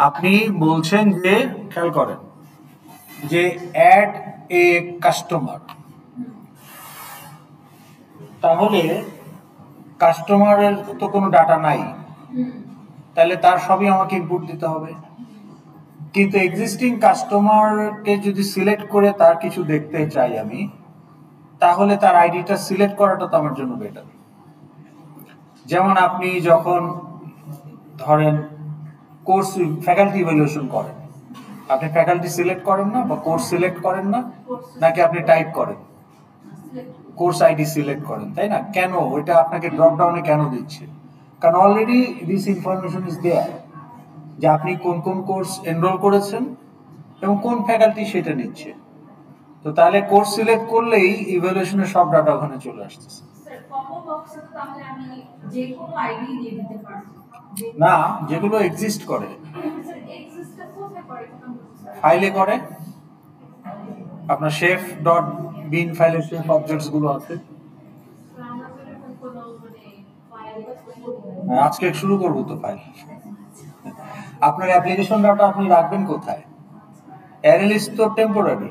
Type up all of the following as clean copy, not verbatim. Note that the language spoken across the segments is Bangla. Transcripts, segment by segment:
আপনি বলছেন যে খেয়াল করেন যে অ্যাড এ কাস্টমার, তাহলে কাস্টমারের তো কোনো ডাটা নাই, তাহলে তার সবই আমাকে ইনপুট দিতে হবে। কিন্তু এক্সিস্টিং কাস্টমারকে যদি সিলেক্ট করে তার কিছু দেখতে চাই আমি, তাহলে তার আইডিটা সিলেক্ট করাটা তো আমার জন্য বেটার। যেমন আপনি যখন ধরেন কোর্স ফ্যাকাল্টি ইভ্যালুয়েশন করেন, আপনি ফ্যাকাল্টি সিলেক্ট করেন না বা কোর্স সিলেক্ট করেন না, নাকি আপনি টাইপ করেন কোর্স আইডি সিলেক্ট করেন, তাই না? কেন ওইটা আপনাকে ড্রপ ডাউনে কেন দিচ্ছে? কারণ already this information is there যে আপনি কোন কোন কোর্স এনরোল করেছেন এবং কোন ফ্যাকাল্টি সেটা নিচ্ছে। তো তাহলে কোর্স সিলেক্ট করলেই ইভ্যালুয়েশনের সব ডাটা ওখানে চলে আসতেছে। না, যেগুলো এক্সিস্ট করে ফাইলে করে, আপনার শেফ ডট বিন ফাইলের শেফ অবজেক্টস গুলো আছে। আজকে শুরু করবো তো ফাইল। আপনার অ্যাপ্লিকেশন ডাটা আপনি রাখবেন কোথায়? অ্যারে লিস্ট তো টেম্পোরারি,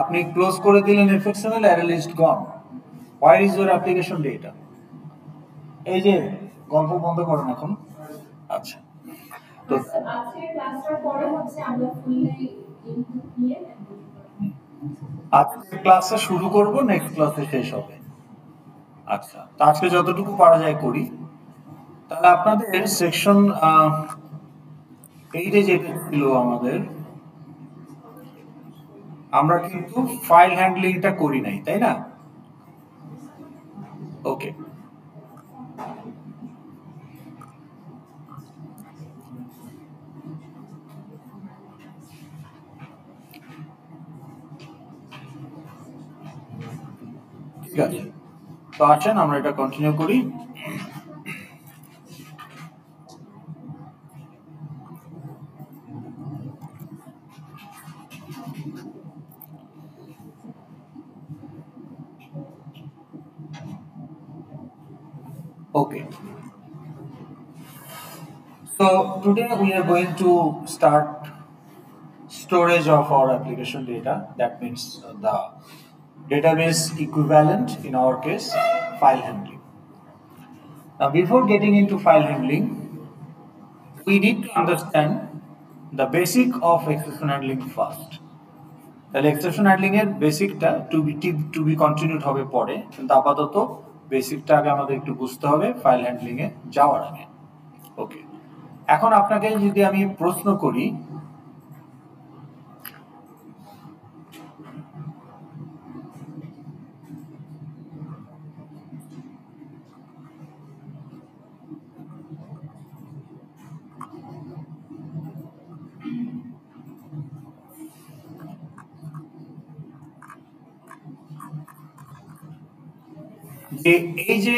আপনি ক্লোজ করে দিলেন FXML, array list gone. Where is your application data? এই যে গল্প বন্ধ করেন এখন। আচ্ছা, তো আজকের ক্লাসটার পরে হচ্ছে আমরা ফুললি ইনপুট নিয়ে আজকে ক্লাসে শুরু করব, নেক্সট ক্লাসে শেষ হবে। আচ্ছা, তো আজকে যতটুকু পারা যায় করি। তাহলে আপনাদের সেকশন 8 যেটা ছিল আমাদের, আমরা কিন্তু ফাইল হ্যান্ডলিংটা করি নাই, তাই না? ওকে, ঠিক আছে। তো আসেন আমরা এটা কন্টিনিউ করি। Okay. So today we are going to start storage of our application data. That means the database equivalent, in our case, file handling. Now, before getting into file handling, we need to understand the basic of exception handling first. তাহলে এক্সেপশন হ্যান্ডলিং এর বেসিকটা টু বি কন্টিনিউড হবে পরে, কিন্তু আপাতত বেসিকটা আগে আমাদের একটু বুঝতে হবে ফাইল হ্যান্ডলিং এ যাওয়ার আগে। ওকে, এখন আপনাকে যদি আমি প্রশ্ন করি, যে এই যে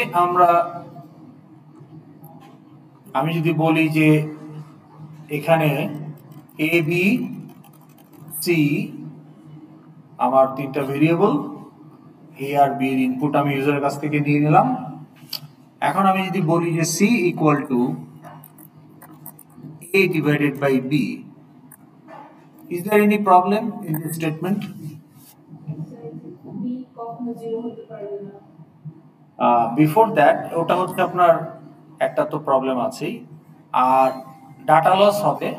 আমি যদি বলি যে এখানে এ বি সি আমার তিনটা ভেরিয়েবল, এ আর বি এর ইনপুট আমি ইউজারের কাছ থেকে নিয়ে নিলাম। এখন আমি যদি বলি যে C equal to A divided by B, is there any problem in this statement? Before that ওটা হচ্ছে আপনার একটা তো প্রবলেম আছেই, আর ডাটা লস হবে,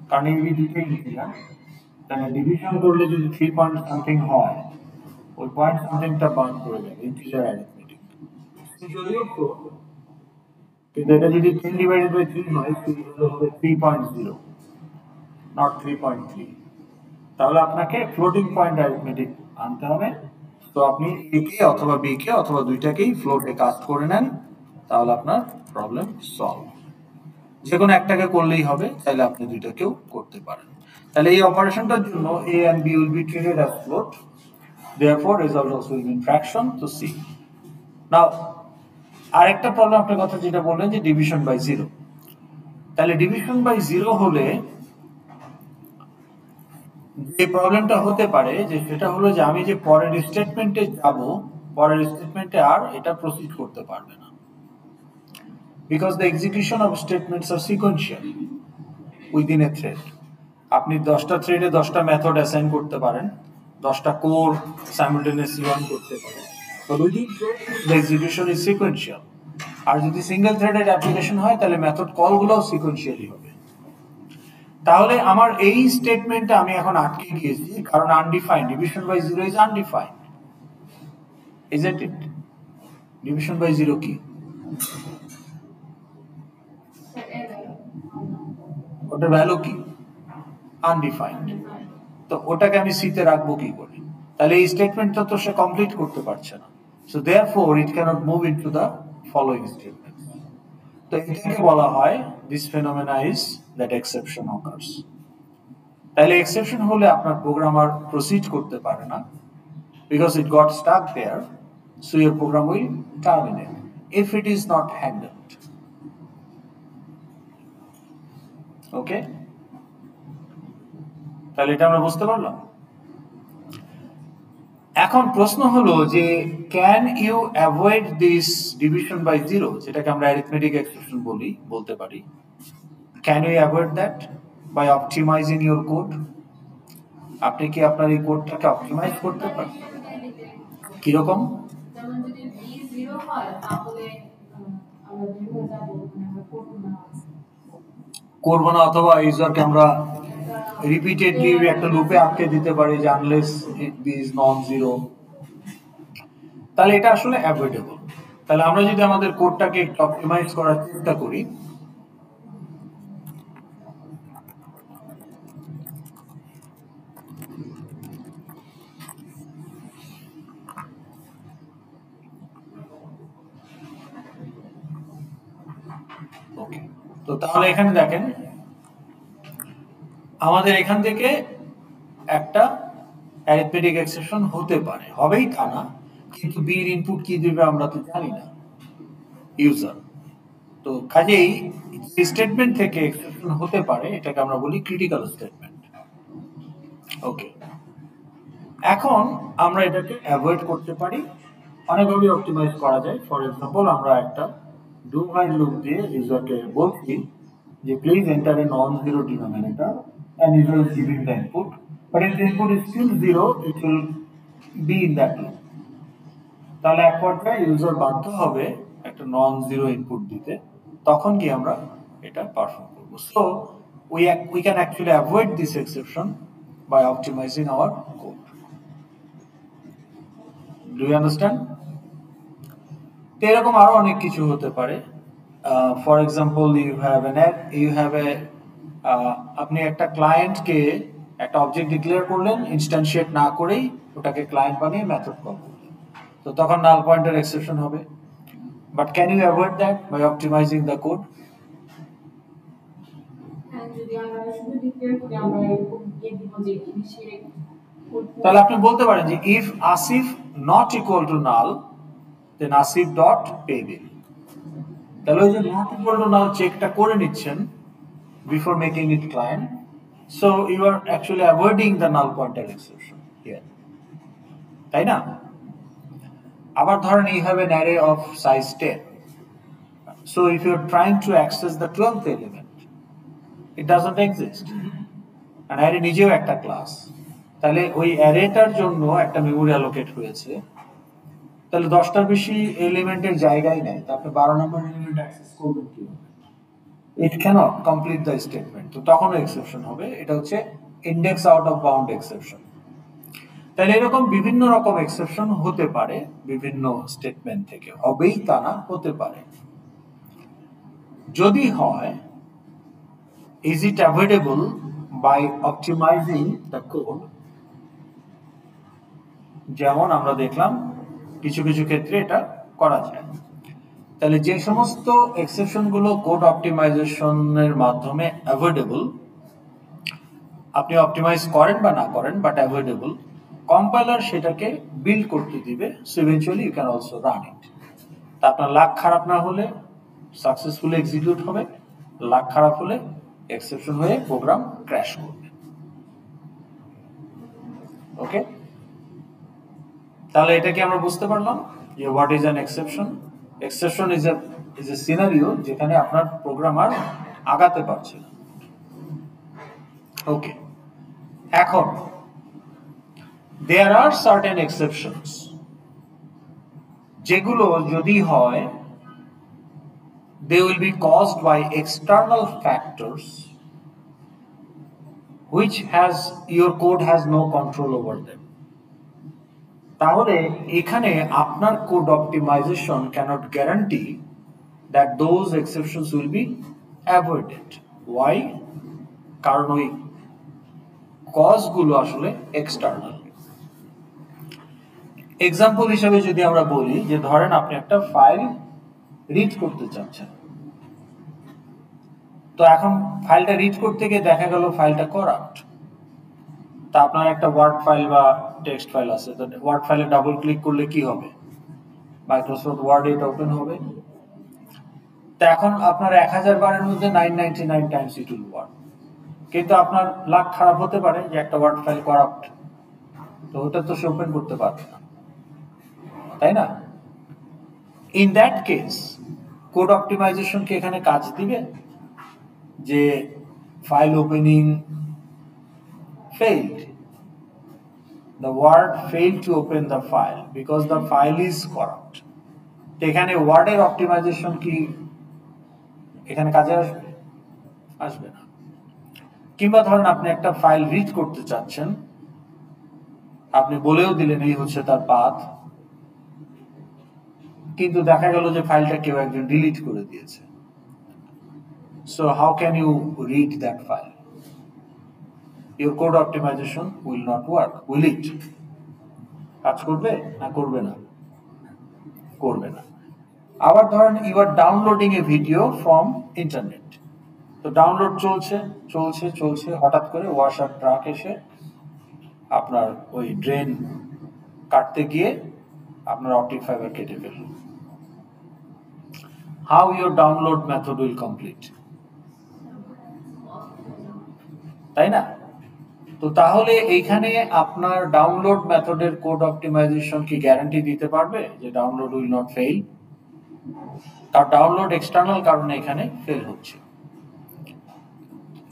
কারণ এই দুটোই লিখলাম। তাহলে ডিভিশন করলে যদি 3 পয়েন্ট সামথিং হয়, ওই পয়েন্ট সামথিংটা বাউন্ড করে যাবে ইন্টিজার অ্যারিথমেটিক। কিন্তু এটা যদি 10 ডিভাইডেড বাই 3 হয়, তাহলে হবে 3.0, নট 3.3। তাহলে আপনাকে ফ্লোটিং পয়েন্ট অ্যারিথমেটিক আনতে হবে। তো আপনি এ কে অথবা বি কে অথবা দুইটাকেই ফ্লোটে কাস্ট করে নেন, তাহলে আপনার প্রবলেম সলভ। যে কোনো একটাকে করলেই হবে, তাহলে আপনি দুইটাকেও করতে পারেন। তাহলে এই অপারেশনটার জন্য a and b will be treated as float, therefore result also will be in fraction to c. Now আরেকটা প্রবলেম আপনার কথা যেটা বললেন যে ডিভিশন বাই 0, তাহলে ডিভিশন বাই 0 হলে যে প্রবলেমটা হতে পারে যে সেটা হলো যে আমি যে পরের স্টেটমেন্টে যাব, পরের স্টেটমেন্টে আর এটা প্রসিড করতে পারবে না, because the execution of statements are sequential. Within a thread. আপনি 10টা থ্রেডে 10টা মেথড অ্যাসাইন করতে পারেন, 10টা কোর সাইমালটেনিয়াসলি রান করতে পারেন। But within thread, the execution is sequential. আর যদি সিঙ্গেল থ্রেডেড অ্যাপ্লিকেশন হয় তাহলে মেথড কলগুলোও সিকোয়েন্সিয়ালি হবে। তাহলে আমার এই স্টেটমেন্টে আমি এখন আটকে গিয়েছি কারণ undefined, division by zero is undefined, isn't it? Division by zero কি? ওটার ভ্যালু কি? আনডিফাইন্ড। তো ওটাকে আমি সিতে রাখবো কি করে? তাহলে এই স্টেটমেন্টটা তো সে কমপ্লিট করতে পারছে না। So therefore it cannot move into the following statement. তো এটাকে বলা হয়, this phenomena is that exception occurs. তাহলে এক্সেপশন হলে আপনার প্রোগ্রামার প্রসিড করতে পারে না, because it got stuck there, so your program will terminate if it is not handled. Okay, তাহলে এটা আমরা বুঝতে পারলাম। এখন প্রশ্ন হলো যে can you avoid this division by zero, যেটাকে আমরা অ্যারিথমেটিক এক্সেপশন বলতে পারি, can you avoid that by optimizing your code? আপনি কি আপনার এই কোডটাকে অপটিমাইজ করতে পারেন? কিরকম? করবো না, অথবা ইউজারকে আমরা রিপিটেডলি একটা লুপে আটকে দিতে পারি যে unless it is non zero. তাহলে এটা আসলে অ্যাভয়েডেবল। তাহলে আমরা যদি আমাদের কোডটাকে একটু অপটিমাইজ করার চেষ্টা করি, ওকে, তো তাহলে এখানে দেখেন আমাদের এখান থেকে একটা অ্যারিথমেটিক এক্সেপশন হতে পারে, হবেই তা না, কিন্তু বি এর ইনপুট কি দিবে আমরা তো জানি না ইউজার। তো কাজেই স্টেটমেন্ট থেকে এক্সেপশন হতে পারে, এটাকে আমরা বলি ক্রিটিক্যাল স্টেটমেন্ট। ওকে, এখন আমরা এটাকে অ্যাভয়েড করতে পারি, অনেকভাবে অপটিমাইজ করা যায়। ফর এক্সাম্পল, আমরা একটা ডু হোয়াইল লুপ দিয়ে ইউজারকে বলছি যে please enter a non zero denominator and user is giving the input, but if the input is still zero, it will be in that loop. তাহলে এক পর্যায়ে ইউজার বাধ্য হবে একটা নন জিরো ইনপুট দিতে, তখন কি আমরা এটা পারফর্ম করব। So we can actually avoid this exception by optimizing our code. Do you understand? এরকম আরো অনেক কিছু হতে পারে। For example, you have a আপনি একটা ক্লায়েন্টকে একটা অবজেক্ট ডিক্লেয়ার করলেন, ইনস্ট্যান্সিয়েট না করেই ওটাকে ক্লায়েন্ট বানিয়ে মেথড কল করলেন, তো তখন নাল পয়েন্টার এক্সেপশন হবে। But can you avoid that by optimizing the code? তাহলে আপনি বলতে পারেন যে if Asif not equal to null then Asif dot pay bill. তাহলে ওই যে নট ইকুয়াল টু নাল চেকটা করে নিচ্ছেন before making it client, so you are actually avoiding the null pointer exception here, তাই না? আবার ধরেন you have an array of size 10, so if you are trying to access the 12th element, it doesn't exist, and array নিজেও একটা ক্লাস, তাহলে ওই অ্যারেটার জন্য একটা মেমরি অ্যালোকেট হয়েছে, তাহলে 10টার বেশি এলিমেন্টের জায়গাই নাই, তা আপনি 12 নম্বর এলিমেন্ট অ্যাক্সেস করবেন কিভাবে? It cannot complete the statement, তো তখনও এক্সেপশন হবে। এটা হচ্ছে index out of bound exception. তাহলে এরকম বিভিন্ন রকম এক্সেপশন হতে পারে বিভিন্ন স্টেটমেন্ট থেকে, হবেই তা না, হতে পারে। যদি হয়, is it avoidable by optimizing the code? যেমন আমরা দেখলাম কিছু কিছু ক্ষেত্রে এটা করা যায়। তাহলে যে সমস্ত এক্সেপশন গুলো কোড অপটিমাইজেশনের মাধ্যমে অ্যাভয়েডেবল, আপনি অপটিমাইজ করেন বা না করেন, বাট অ্যাভয়েডেবল, কম্পাইলার সেটাকে বিল্ড করতে দিবে, so eventually you can also run it. তা আপনার লাক খারাপ না হলে সাকসেসফুলি এক্সিকিউট হবে, লাক খারাপ হলে এক্সেপশন হয়ে প্রোগ্রাম ক্র্যাশ করবে। ওকে, তাহলে এটা কি আমরা বুঝতে পারলাম যে what is an exception? Exception is a scenario যেখানে আপনার প্রোগ্রামার আগাতে পারছে না। ওকে, এখন there are certain exceptions যেগুলো যদি হয় they will be caused by external factors which your code has no control over them. তাহলে এখানে আপনার code optimization cannot guarantee that those exceptions will be avoided. Why? কারণ ওই কজ গুলো আসলে এক্সটার্নাল। এক্সাম্পল হিসেবে যদি আমরা বলি যে ধরেন আপনি একটা ফাইল রিড করতে চাচ্ছেন, তো এখন ফাইলটা রিড করতে গিয়ে দেখা গেল ফাইলটা করাপ্ট। তা আপনার একটা ওয়ার্ড ফাইল বা টেক্সট ফাইল আছে, তো ওয়ার্ড ফাইলে ডাবল ক্লিক করলে কি হবে? মাইক্রোসফট ওয়ার্ড এটা ওপেন হবে। তা এখন আপনার 1000 বারের মধ্যে 999 টাইমস ইট উইল ওয়ার্ক, কিন্তু আপনার লাক খারাপ হতে পারে যে একটা ওয়ার্ড ফাইল করাপ্ট, তো ওটা তো সে ওপেন করতে পারবে না, তাই না? In that case code optimization কি এখানে কাজ দিবে? যে file opening failed, the word failed to open the file because the file is corrupt, এখানে ওয়ার্ডের অপটিমাইজেশন কি এখানে কাজে আসবে? আসবে না। কিংবা ধরেন আপনি একটা ফাইল রিড করতে চাচ্ছেন, আপনি বলেও দিলেন এই হচ্ছে তার পাথ, কিন্তু দেখা গেল যে ফাইলটা কেউ একজন ডিলিট করে দিয়েছে। So how can you read that file? Your code optimization will not work, will it? কাজ করবে না করবে না? করবে না। আবার ধরেন you are downloading a video from internet, তো ডাউনলোড চলছে চলছে চলছে, হঠাৎ করে ওয়াশার ট্রাক এসে আপনার ওই ড্রেন কাটতে গিয়ে আপনার অপটিক ফাইবার কেটে ফেলল। How your download method will complete? তাই না? তো তাহলে এইখানে আপনার ডাউনলোড মেথডের কোড অপটিমাইজেশন কি গ্যারান্টি দিতে পারবে যে ডাউনলোড উইল নট ফেল? তার ডাউনলোড এক্সটার্নাল কারণে এখানে ফেল হচ্ছে।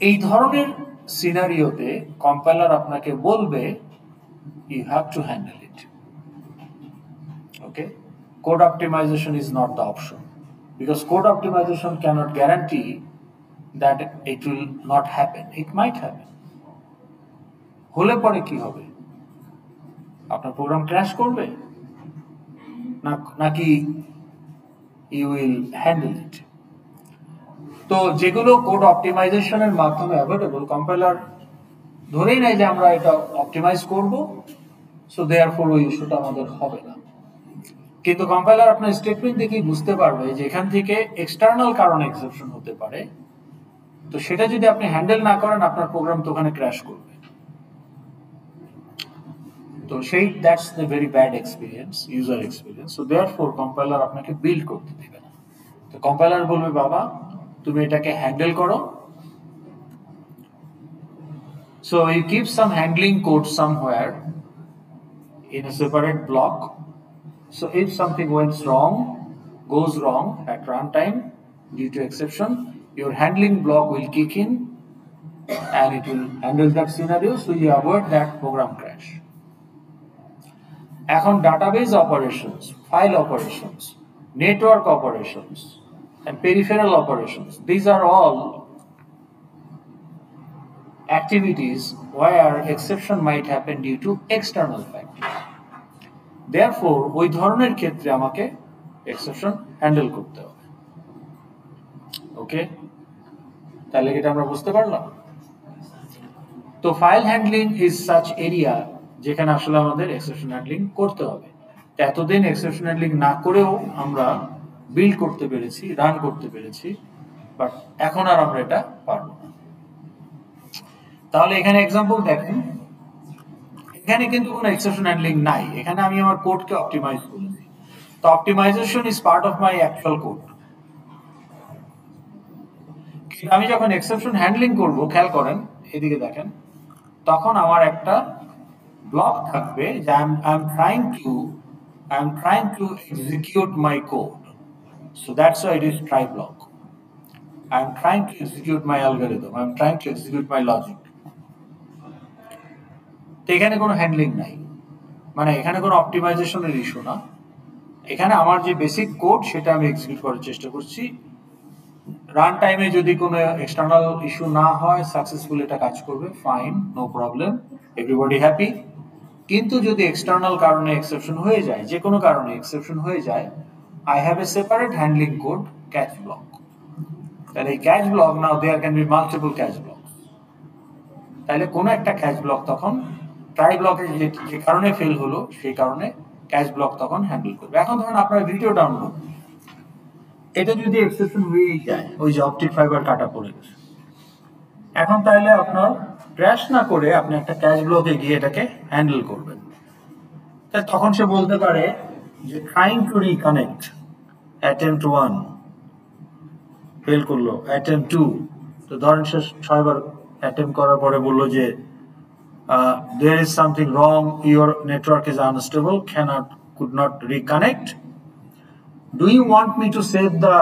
এই ধরনের সিনারিওতে কম্পাইলার আপনাকে বলবে you have to handle it. Okay, code optimization is not the option, because code optimization cannot guarantee that it will not happen, it might happen. হলে পরে কি হবে? আপনার প্রোগ্রাম ক্র্যাশ করবে নাকি ইউ উইল হ্যান্ডেল ইট? তো যেগুলো কোড অপটিমাইজেশনের মাধ্যমে অ্যাভয়েডেবল, কম্পাইলার ধরেই নেয় যে আমরা এটা অপটিমাইজ করব, সো দেয়ারফর ওই ইস্যুটা আমাদের হবে না। কিন্তু কম্পাইলার আপনার স্টেটমেন্ট দেখেই বুঝতে পারবে যে এখান থেকে এক্সটার্নাল কারণে এক্সেপশন হতে পারে, তো সেটা যদি আপনি হ্যান্ডেল না করেন আপনার প্রোগ্রাম তো ওখানে ক্র্যাশ করবে। তো সেই that's the very bad experience, user experience. So therefore compiler আপনাকে বিল্ড করতে দিবে না। তো কম্পাইলার বলবে বাবা তুমি এটাকে হ্যান্ডেল করো। So you keep some handling code somewhere in a separate block. So if something goes wrong at runtime due to exception, your handling block will kick in and it will handle that scenario, so you avoid that program crash. এখন database operations, file operations, network operations, and peripheral operations, these are all activities where exception might happen due to external factors. Therefore, ওই ধরনের ক্ষেত্রে আমাকে এক্সেপশন হ্যান্ডেল করতে হবে। ওকে, তাহলে এটা আমরা বুঝতে পারলাম। তো file handling is such area যেখানে আসলে আমাদের এক্সেপশন হ্যান্ডলিং করতে হবে। এতদিন এক্সেপশন হ্যান্ডলিং না করেও আমরা বিল্ড করতে পেরেছি, রান করতে পেরেছি, বাট এখন আর আমরা এটা পারবো না। তাহলে এখানে এক্সাম্পল দেখেন, এখানে কিন্তু কোনো এক্সেপশন হ্যান্ডলিং নাই, এখানে আমি আমার কোডকে অপটিমাইজ করেছি। তো optimization is part of my actual code. আমি যখন এক্সেপশন হ্যান্ডলিং করব, খেয়াল করেন এদিকে দেখেন, তখন আমার একটা ব্লক থাকবে যে I am trying to execute my code, so that's why it is try block. I am trying to execute my algorithm, I am trying to execute my logic. তো এখানে কোনো হ্যান্ডলিং নাই, মানে এখানে কোনো অপটিমাইজেশনের ইস্যু না। এখানে আমার যে বেসিক কোড সেটা আমি এক্সিকিউট করার চেষ্টা করছি। রান টাইমে যদি কোনো এক্সটার্নাল ইস্যু না হয়, সাকসেসফুল এটা কাজ করবে, fine, no problem, everybody happy. কিন্তু যদি এক্সটার্নাল কারণে এক্সেপশন হয়ে যায়, যে কোনো কারণে এক্সেপশন হয়ে যায়, I have a separate handling code, catch block. তাহলে এই catch block, now there can be multiple catch block. তাহলে কোনো একটা ক্যাচ ব্লক তখন ট্রাই ব্লকে যে কারণে ফেল হলো সেই কারণে ক্যাচ ব্লক তখন হ্যান্ডেল করবে। এখন ধরেন আপনার ভিডিও ডাউনলোড, এটা যদি এক্সেপশন হয়েই যায়, ওই যে অপটিক ফাইবার কাটা পড়ে গেছে, এখন তাহলে আপনার ক্র্যাশ না করে আপনি একটা ক্যাচ ব্লকে গিয়ে এটাকে হ্যান্ডেল করবেন। তখন সে বলতে পারে যে trying to reconnect, attempt 1 fail করলো, অ্যাটেম্পট 2, তো ধরেন সে 6বার অ্যাটেম্পট করার পরে বললো যে there is something wrong, your network is unstable, could not reconnect. Do you want me to save the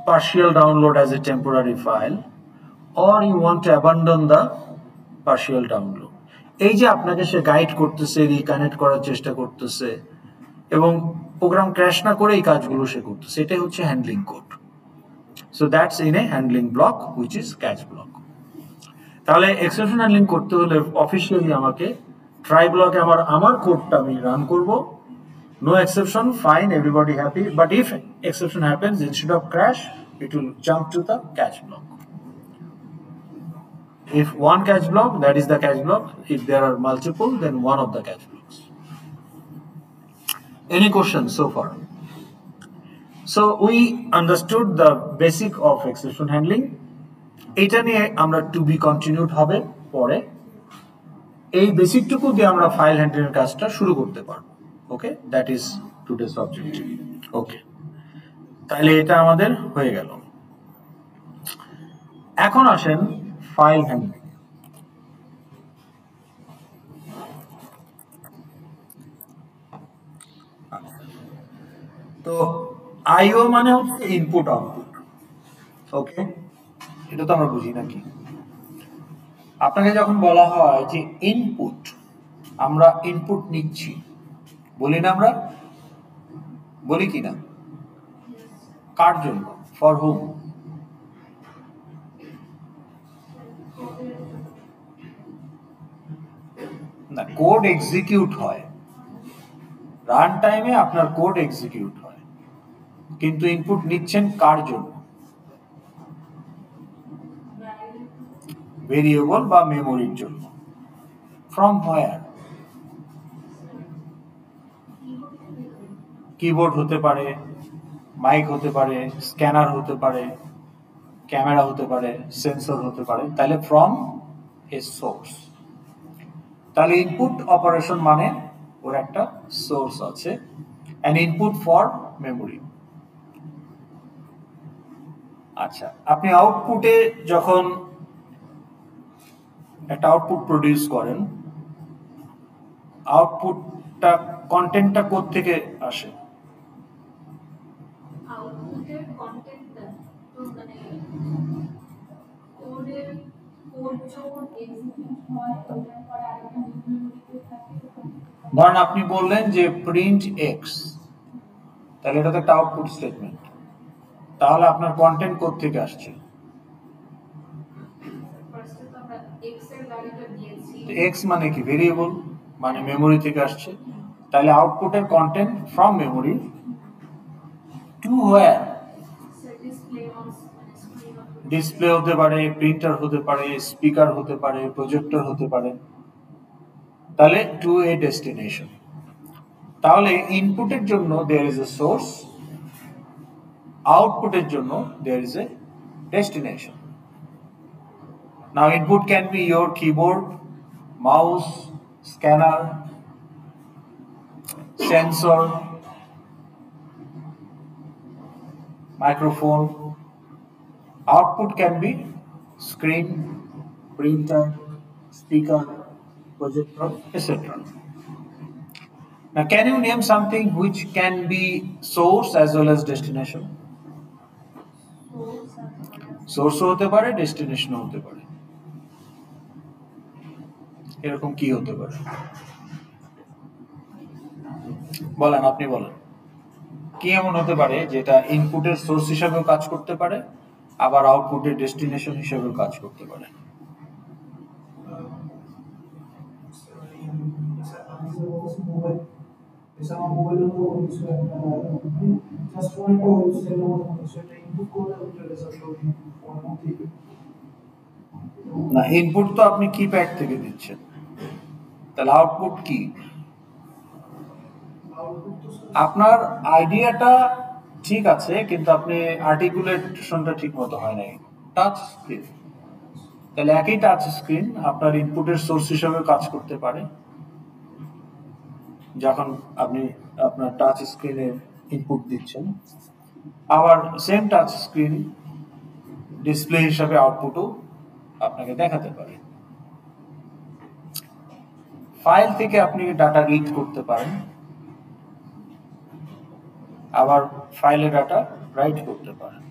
partial download as a temporary file, or you want to abandon the partial download? এই যে আপনাকে সে গাইড করতেছে, রিকানেক্ট করার চেষ্টা করতেছে এবং প্রোগ্রাম ক্র্যাশ না করে এই কাজগুলো সে করতেছে, এটাই হচ্ছে handling code. So that's in a handling block which is catch block. তাহলে এক্সেপশন হ্যান্ডলিং করতে হলে অফিসিয়ালি আমাকে ট্রাই ব্লকে আমার কোডটা আমি রান করব, no exception, fine, everybody happy, but if exception happens, instead of crash it will jump to the catch block. If one catch block, that is the catch block. If there are multiple, then one of the catch blocks. Any questions so far? So we understood the basic of exception handling. এটা নিয়ে আমরা টু বি কন্টিনিউড হবে পরে। এই বেসিকটুকু দিয়ে আমরা ফাইল হ্যান্ডলিংয়ের কাজটা শুরু করতে পারবো। ওকে, দ্যাট ইজ টুডেস অবজেক্টিভ। ওকে, তাহলে এটা আমাদের হয়ে গেল। এখন আসেন ফাইল হ্যান্ডলিং। তো আইও মানে হচ্ছে ইনপুট আউটপুট। ওকে, এটা তো আমরা বুঝি নাকি? আপনাকে যখন বলা হয় যে ইনপুট, আমরা ইনপুট নিচ্ছি, বলি না? আমরা বলি কি না? কার জন্য? ফর হুম? না, কোড এক্সিকিউট হয়, রান টাইমে আপনার কোড এক্সিকিউট হয়, কিন্তু ইনপুট নিচ্ছেন কার জন্য? ভেরিয়েবল বা মেমোরির জন্য। From where? কিবোর্ড হতে পারে, মাইক হতে পারে, স্ক্যানার হতে পারে, ক্যামেরা হতে পারে, সেন্সর হতে পারে। তাহলে ফ্রম এ সোর্স। তাহলে ইনপুট অপারেশন মানে ওর একটা সোর্স আছে, অ্যান ইনপুট ফর মেমোরি। আচ্ছা, আপনি আউটপুটে যখন একটা আউটপুট প্রডিউস করেন, আউটপুটটা কন্টেন্টটা কোথা থেকে আসে? আউটপুটের কন্টেন্টটা তো মানে কোডের কোড যখন এক্সিকিউট হয় ওটার পরে আরেকটা মেমোরিতে থাকে। ধরেন আপনি বললেন যে প্রিন্ট এক্স, তাহলে এটা তো একটা আউটপুট স্টেটমেন্ট। তাহলে আপনার কন্টেন্ট কোথা থেকে আসছে? ফার্স্টে তো আমরা এক্স এর ভ্যালুটা দিয়েছি, এক্স মানে কি? ভেরিয়েবল, মানে মেমোরি থেকে আসছে। তাহলে আউটপুটের content from memory to where? Display on screen, display হতে পারে, প্রিন্টার হতে পারে, স্পিকার হতে পারে, প্রজেক্টর হতে পারে। তাহলে টু এ ডেস্টিনেশন। তাহলে ইনপুটের জন্য দেয়ার ইজ এ সোর্স, আউটপুটের জন্য there is a destination. Now input can be your keyboard, mouse, scanner, sensor, microphone. Output can be screen, printer, speaker, projector, etc. Now, can you name something which can be source as well as destination? Source হতে পারে, destination হতে পারে। এরকম কি হতে পারে? বলেন, আপনি বলেন কি এমন হতে পারে যেটা ইনপুটের সোর্স হিসেবেও কাজ করতে পারে, আবার আউটপুটের ডেস্টিনেশন হিসেবেও কাজ করতে পারে? না, ইনপুট তো আপনি কিপ্যাড থেকে দিচ্ছেন, তাহলে আউটপুট কি? আপনার আইডিয়াটা ঠিক আছে, কিন্তু আপনি আর্টিকুলেশনটা ঠিক মতো হয় নাই। টাচ স্ক্রিন, তাহলে একই টাচ স্ক্রিন আপনার ইনপুটের সোর্স হিসেবে কাজ করতে পারে যখন আপনি আপনার টাচ স্ক্রিনে ইনপুট দিচ্ছেন, আবার সেম টাচ স্ক্রিন ডিসপ্লে হিসাবে আউটপুটও আপনাকে দেখাতে পারে। ফাইল থেকে আপনি ডাটা রিড করতে পারেন, আবার ফাইলে ডাটা রাইট করতে পারেন।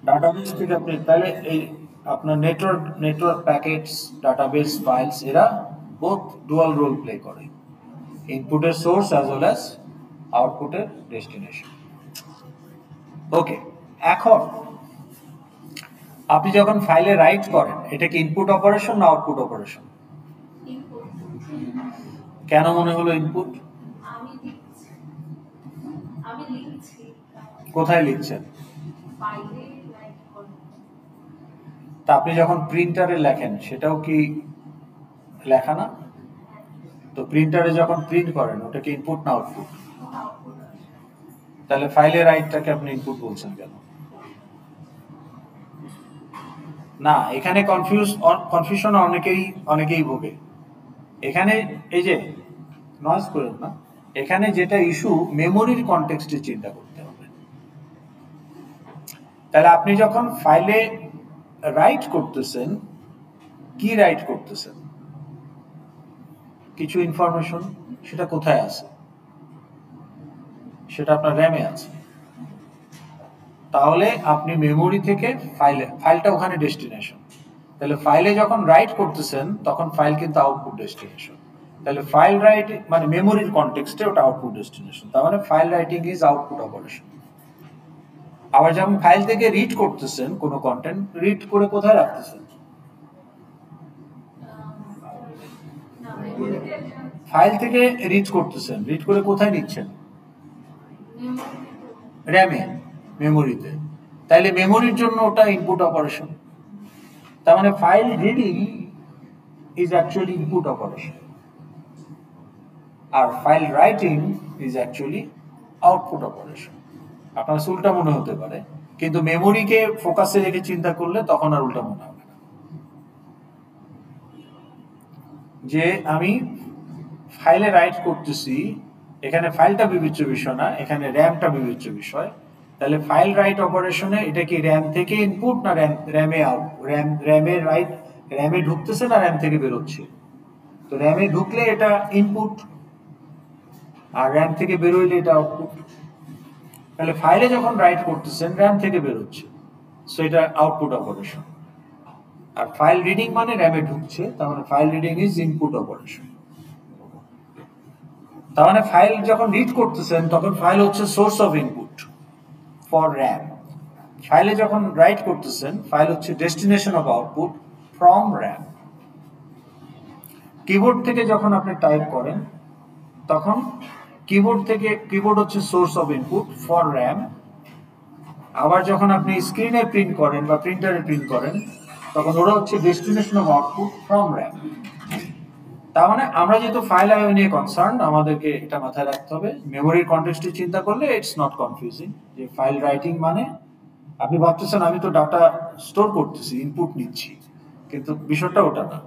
ডাটাবেস থেকে আপনি তাহলে এই আপনার নেটওয়ার্ক প্যাকেটস, ডাটাবেস, ফাইলস, এরা বোথ ডুয়াল রোল প্লে করে, ইনপুটের সোর্স অ্যাজ ওয়েল অ্যাজ আউটপুটের ডেস্টিনেশন। ওকে, এখন আপনি যখন ফাইলে রাইট করেন, এটা কি ইনপুট অপারেশন না আউটপুট অপারেশন? কেন মনে হলো ইনপুট? কোথায় লিখছেন? তা আপনি যখন প্রিন্টারে লেখেন সেটাও কি লেখা না? তো প্রিন্টারে যখন প্রিন্ট করেন ওটা কি ইনপুট না আউটপুট? তাহলে ফাইলে রাইটটাকে আপনি ইনপুট বলছেন কেন? না, এখানে কনফিউশন অনেকেই ভোগে। এখানে এই যে নয়েজ করেন না, এখানে যেটা ইস্যু, মেমোরির কনটেক্সটে চিন্তা করতে হবে। তাহলে আপনি যখন ফাইলে রাইট করতেছেন, কি রাইট করতেছেন? কিছু ইনফরমেশন, সেটা কোথায় আছে? সেটা আপনার র্যামে আছে। তাহলে আপনি মেমোরি থেকে ফাইলটা ওখানে ডেস্টিনেশন, তাহলে ফাইলে যখন রাইট করতেছেন তখন ফাইল কিন্তু আউটপুট ডেস্টিনেশন। তাহলে ফাইল রাইট মানে মেমোরির কনটেক্সটে ওটা আউটপুট ডেস্টিনেশন, তার মানে file writing is output operation. আবার যখন ফাইল থেকে রিড করতেছেন কোনো কন্টেন্ট, রিড করে কোথায় রাখতেছেন? ফাইল থেকে রিড করতেছেন, রিড করে কোথায় নিচ্ছেন? র্যামে, মেমোরিতে। তাইলে মেমোরির জন্য ওটা ইনপুট অপারেশন, তার মানে file reading is actually input operation, আর file writing is actually output operation. আপনার উল্টা মনে হতে পারে, কিন্তু মেমোরিকে ফোকাসে রেখে চিন্তা করলে তখন আর উল্টা মনে হবে না। যে আমি ফাইলে রাইট করতেছি, এখানে ফাইলটা বিবেচ্য বিষয় না, এখানে র্যামটা বিবেচ্য বিষয়। তাহলে ফাইল রাইট অপারেশনে এটা কি র্যাম থেকে ইনপুট না র্যামে আউট? র্যামে ঢুকতেছে না র্যাম থেকে বেরোচ্ছে? তো র্যামে ঢুকলে এটা ইনপুট, আর র্যাম থেকে বেরোইলে এটা আউটপুট। তাহলে ফাইলে যখন রাইট করতেছেন র্যাম থেকে বেরোচ্ছে, সো এটা আউটপুট অপারেশন। আর ফাইল রিডিং মানে র্যামে ঢুকছে, তার মানে file reading is input operation. তার মানে ফাইল যখন রিড করতেছেন তখন ফাইল হচ্ছে source of input for RAM. ফাইলে যখন রাইট করতেছেন ফাইল হচ্ছে destination of output from RAM. Keyboard থেকে যখন আপনি টাইপ করেন তখন কিবোর্ড হচ্ছে source of input for RAM. আবার যখন আপনি স্ক্রিনে প্রিন্ট করেন বা প্রিন্টারে প্রিন্ট করেন তখন ওরা হচ্ছে destination of output from RAM. তার মানে আমরা যেহেতু ফাইল আইও নিয়ে কনসার্ন, আমাদেরকে এটা মাথায় রাখতে হবে। মেমোরির কনটেক্সটে চিন্তা করলে ইটস নট কনফিউজিং। যে ফাইল রাইটিং মানে আপনি ভাবতেছেন আমি তো ডাটা স্টোর করতেছি, ইনপুট নিচ্ছি, কিন্তু বিষয়টা ওটা না।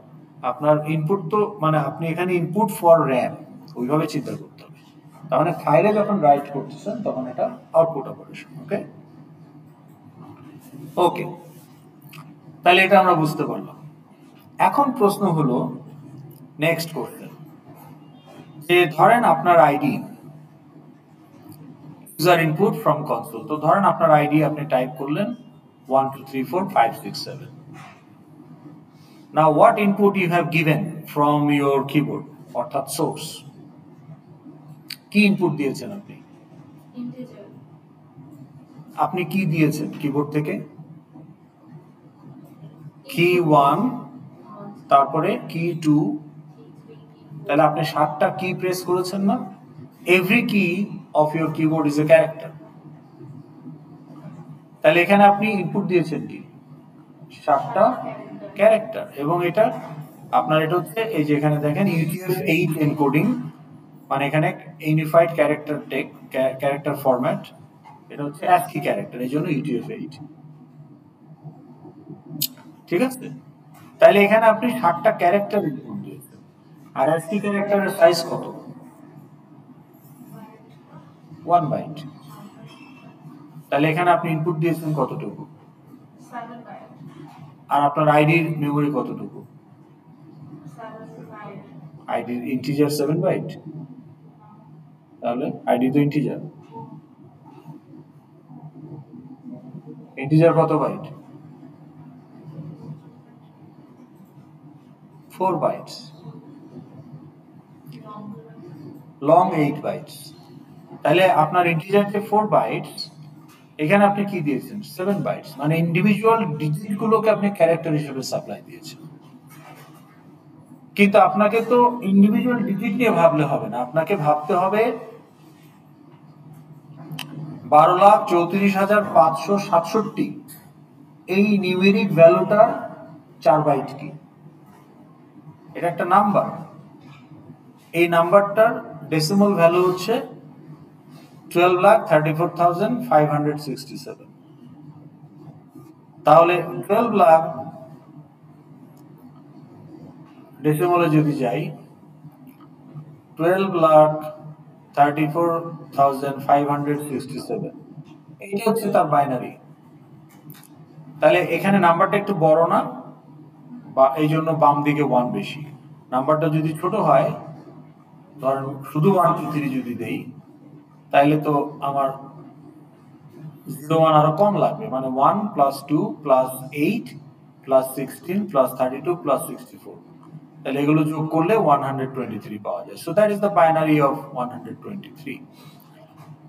আপনার ইনপুট তো মানে আপনি এখানে ইনপুট ফর র্যাম, ওইভাবে চিন্তা করতে হবে। তার মানে ফাইলে যখন রাইট করতেছেন তখন এটা আউটপুট অপারেশন। ওকে ওকে, তাহলে এটা আমরা বুঝতে পারলাম। এখন প্রশ্ন হলো, নেক্সট কোশ্চেন, যে ধরেন আপনার ID user input from console. তো ধরেন আপনার আইডি আপনি টাইপ করলেন 1 2 3 4 5 6 7। Now what input you have given from your keyboard অর্থাৎ source কি ইনপুট দিয়েছেন আপনি ইন্টিজার আপনি কি দিয়েছেন কিবোর্ড থেকে কি 1 তারপরে কি 2 তাহলে আপনি 7টা কি প্রেস করেছেন না এভরি কি of your keyboard is a character তাহলে এখানে আপনি ইনপুট দিয়েছেন কি 7টা ক্যারেক্টার এবং এটা আপনার এটা হচ্ছে এই যে এখানে দেখেন UTF-8 এনকোডিং মানে এখানে unified character tech character format এটা হচ্ছে ASCII ক্যারেক্টার এইজন্য UTF-8 ঠিক আছে তাহলে এখানে আপনি 7টা ক্যারেক্টার ইনপুট দিয়েছেন আর ASCII ক্যারেক্টারের সাইজ কত 1 বাইট তাহলে এখানে আপনি ইনপুট দিয়েছেন কতটুকু 7 বাইট আর আপনার আইডির মেমরি কতটুকু 7 বাইট আইডির ইন্টিজার 7 বাইট তাহলে আইডি তো ইন্টিজার ইন্টিজার কত বাইট 4 বাইটস লং 8 বাইটস তাহলে আপনার ইন্টিজার যে 4 বাইটস এখানে আপনি কি দিয়েছেন 7 বাইটস মানে ইন্ডিভিজুয়াল ডিজিট গুলোকে আপনি ক্যারেক্টার হিসেবে সাপ্লাই দিয়েছেন কিন্তু আপনাকে তো ইন্ডিভিজুয়াল ডিজিট নিয়ে ভাবলে হবে না আপনাকে ভাবতে হবে 12,34,567 এই নিউমেরিক ভ্যালুটা 4 বাইট কি এটা একটা নাম্বার এই নাম্বারটার ডেসিমাল ভ্যালু হচ্ছে 12,34,567 তাহলে 12 লাখ ডেসিমালে যদি যাই 12,34,567 এইটা হচ্ছে তার বাইনারি তাহলে এখানে নাম্বারটা একটু বড় না বা এই জন্য বাম দিকে 1 বেশি নাম্বারটা যদি ছোট হয় ধরেন শুধু 1 2 3 যদি দেই তাহলে তো আমার 01 আরো কম লাগবে মানে 1 + 2 + 8 + 16 + 32 + 64 তাহলে এগুলো যোগ করলে 123 পাওয়া যায় so that is the binary of 123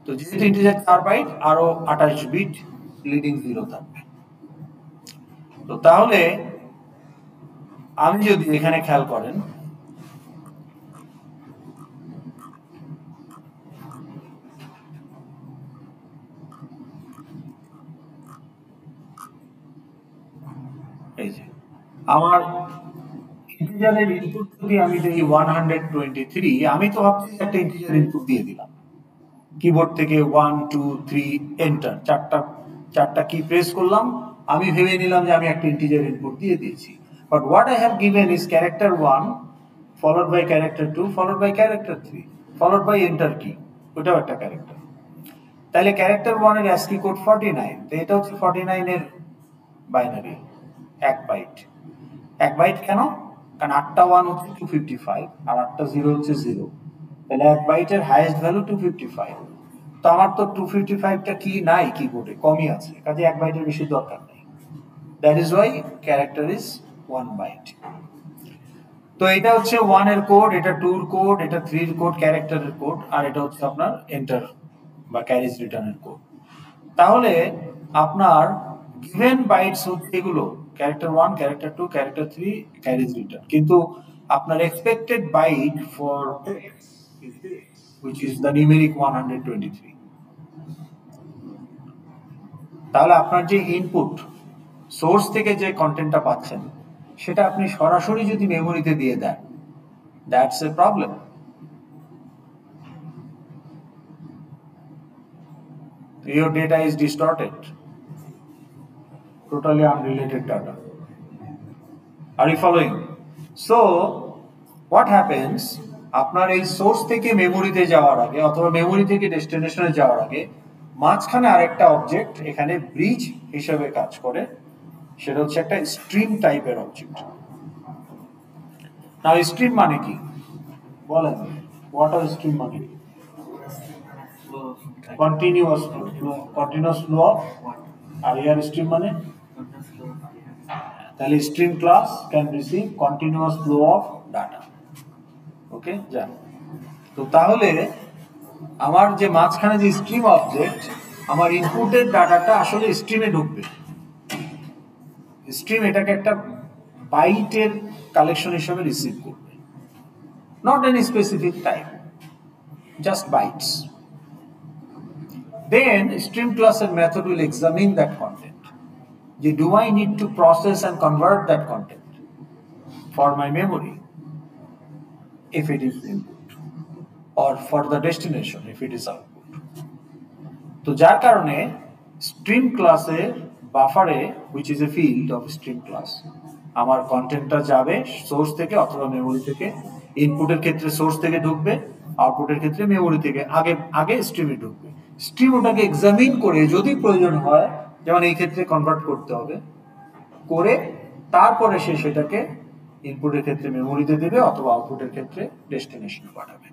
তো যেহেতু ইন্টিজার 4 বাইট আরো 28 বিট লিডিং 0 থাকবে তো তাহলে আমি যদি এখানে খেয়াল করেন এই যে আমার ইন্টিজারের ইনপুট যদি আমি দেই 123 আমি তো ভাবছি একটা ইন্টিজার ইনপুট দিয়ে দিলাম কিবোর্ড থেকে 1 2 3 এন্টার চারটা কি প্রেস করলাম আমি ভেবে নিলাম যে আমি একটা ইন্টিজার ইনপুট দিয়ে দিয়েছি but what I have given is character 1 followed by character 2 followed by character 3 followed by enter key ওটাও একটা ক্যারেক্টার তাহলে ক্যারেক্টার 1 এর ASCII কোড 49 তো এটা হচ্ছে 49 এর বাইনারি 1 বাইট 1 বাইট কেন কারণ 8টা 1 হচ্ছে 255 আর 8টা 0 হচ্ছে 0 তাহলে 1 বাইটের হাইয়েস্ট ভ্যালু 255 তো আমার তো 255টা কি নাই কিবোর্ডে কমই আছে কাজে 1 বাইটের বেশি দরকার নেই that is why character is 1 byte তো এটা হচ্ছে 1 এর কোড এটা 2 এর কোড এটা 3 এর কোড ক্যারেক্টারের কোড আর এটা হচ্ছে আপনার এন্টার বা ক্যারিজ রিটার্নের কোড তাহলে আপনার গিভেন বাইটস হচ্ছে এগুলো ক্যারেক্টার 1 ক্যারেক্টার 2 ক্যারেক্টার 3 ক্যারিজ রিটার্ন কিন্তু আপনার expected byte for x is this which is the numeric 123 তাহলে আপনার যে ইনপুট সোর্স থেকে যে কন্টেন্টটা পাচ্ছেন সেটা আপনি সরাসরি যদি মেমোরিতে দিয়ে দেন that's a problem your data is distorted totally unrelated data are you following so what happens আপনার এই সোর্স থেকে মেমোরিতে যাওয়ার আগে অথবা মেমোরি থেকে ডেস্টিনেশনে যাওয়ার আগে মাঝখানে আরেকটা অবজেক্ট এখানে ব্রিজ হিসেবে কাজ করে সেটা হচ্ছে একটা স্ট্রিম টাইপের অবজেক্ট নাও স্ট্রিম মানে কি বলেন হোয়াট আর স্ট্রিম মানে কি continuous flow of আর এয়ার স্ট্রিম মানে তাহলে stream class can receive continuous flow of data. Okay, যান। তো তাহলে আমার যে মাঝখানে যে স্ট্রিম অবজেক্ট, আমার ইনপুটের ডাটাটা আসলে স্ট্রিমে ঢুকবে। স্ট্রিম এটাকে একটা বাইটের কালেকশন হিসেবে রিসিভ করবে, not any specific type, just bytes. Then stream class and method will examine that content. Do I need to process and convert that content for my memory if it is input, or for the destination if it is output? তো যার কারণে স্ট্রিম ক্লাসে বাফারে, which is a field of stream class, আমার কন্টেন্টটা যাবে সোর্স থেকে অথবা মেমোরি থেকে। ইনপুটের ক্ষেত্রে সোর্স থেকে ঢুকবে, আউটপুটের ক্ষেত্রে মেমোরি থেকে। আগে স্ট্রিমে ঢুকবে, স্ট্রিম ওটাকে এক্সামিন করে যদি প্রয়োজন হয়, যেমন এই ক্ষেত্রে কনভার্ট করতে হবে, করে তারপরে সে সেটাকে ইনপুটের ক্ষেত্রে মেমোরিতে দেবে অথবা আউটপুটের ক্ষেত্রে ডেস্টিনেশনে পাঠাবে।